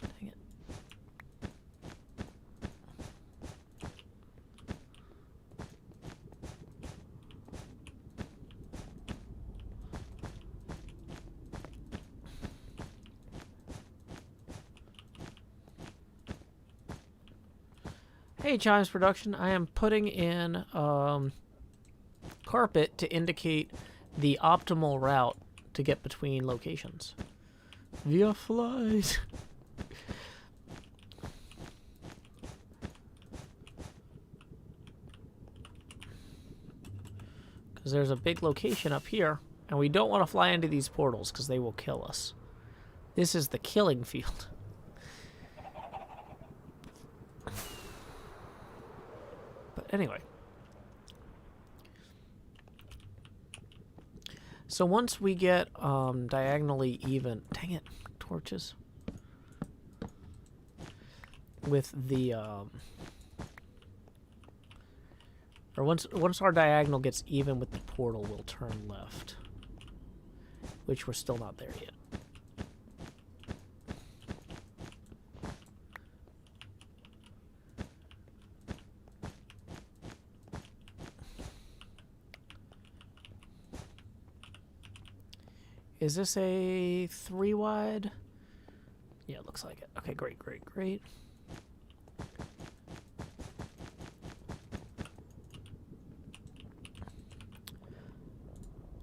Dang it. Hey, Chimes Production, I am putting in carpet to indicate the optimal route to get between locations. Via flight. Because there's a big location up here, and we don't want to fly into these portals because they will kill us. This is the killing field. But anyway. So once we get diagonally even... Dang it, torches. With the... Or once our diagonal gets even with the portal, we'll turn left. Which we're still not there yet. Is this a 3 wide? Yeah, it looks like it. Okay, great, great, great.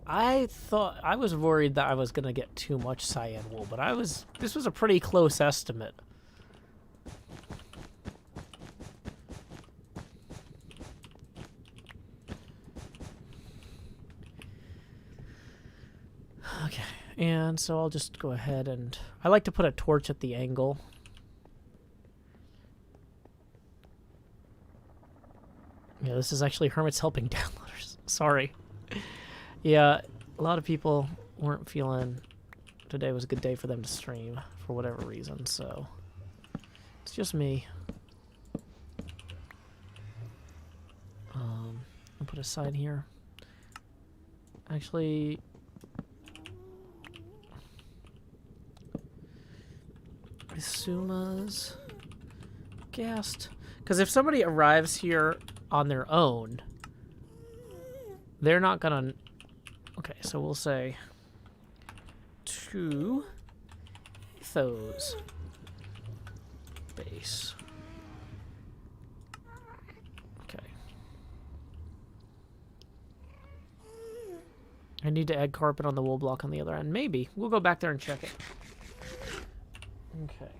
I was worried that I was gonna get too much cyan wool, but this was a pretty close estimate. Okay, and so I'll just go ahead and I like to put a torch at the angle. Yeah, this is actually Hermit's helping downloaders. Sorry. Yeah, a lot of people weren't feeling today was a good day for them to stream for whatever reason, so it's just me. I'll put a sign here. Actually, Suma's guest. Because if somebody arrives here on their own, they're not gonna... Okay, so we'll say to Ethos base. Okay. I need to add carpet on the wool block on the other end. Maybe. We'll go back there and check it. Okay.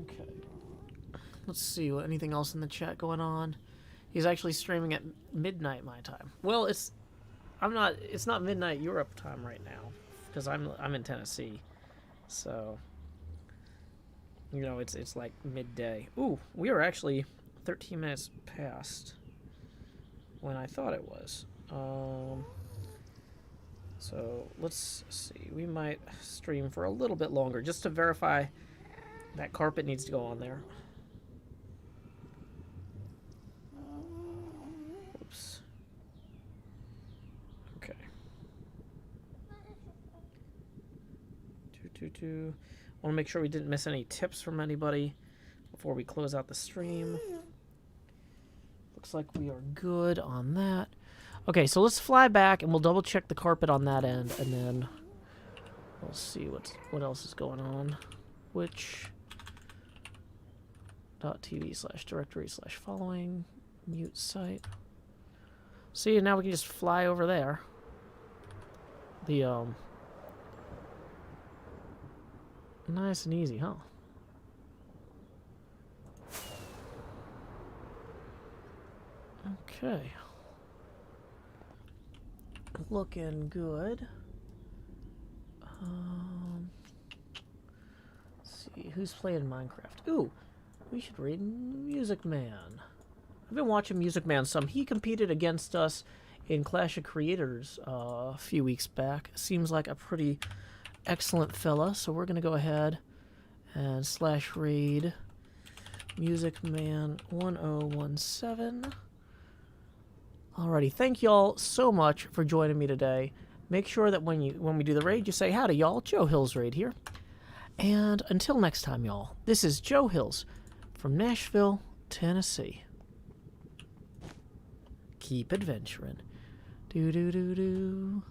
Okay. Let's see what anything else in the chat going on. He's actually streaming at midnight my time. Well, it's not midnight Europe time right now because I'm in Tennessee. So, you know, it's like midday. Ooh, we are actually 13 minutes past when I thought it was. So, let's see. We might stream for a little bit longer just to verify that carpet needs to go on there. Oops. Okay. Want to make sure we didn't miss any tips from anybody before we close out the stream. Looks like we are good on that. Okay, so let's fly back and we'll double check the carpet on that end, and then we'll see what else is going on. Which .tv/directory/following mute site. See, now we can just fly over there. The nice and easy, huh? Okay. Looking good. Let's see, who's playing Minecraft? Ooh, we should read Music Man. I've been watching Music Man some. He competed against us in Clash of Creators a few weeks back. Seems like a pretty excellent fella, so we're going to go ahead and /raid Music Man 1017. Alrighty, thank y'all so much for joining me today. Make sure that when we do the raid, you say howdy, y'all. Joe Hills Raid here. And until next time, y'all, this is Joe Hills from Nashville, Tennessee. Keep adventuring. Do do do do.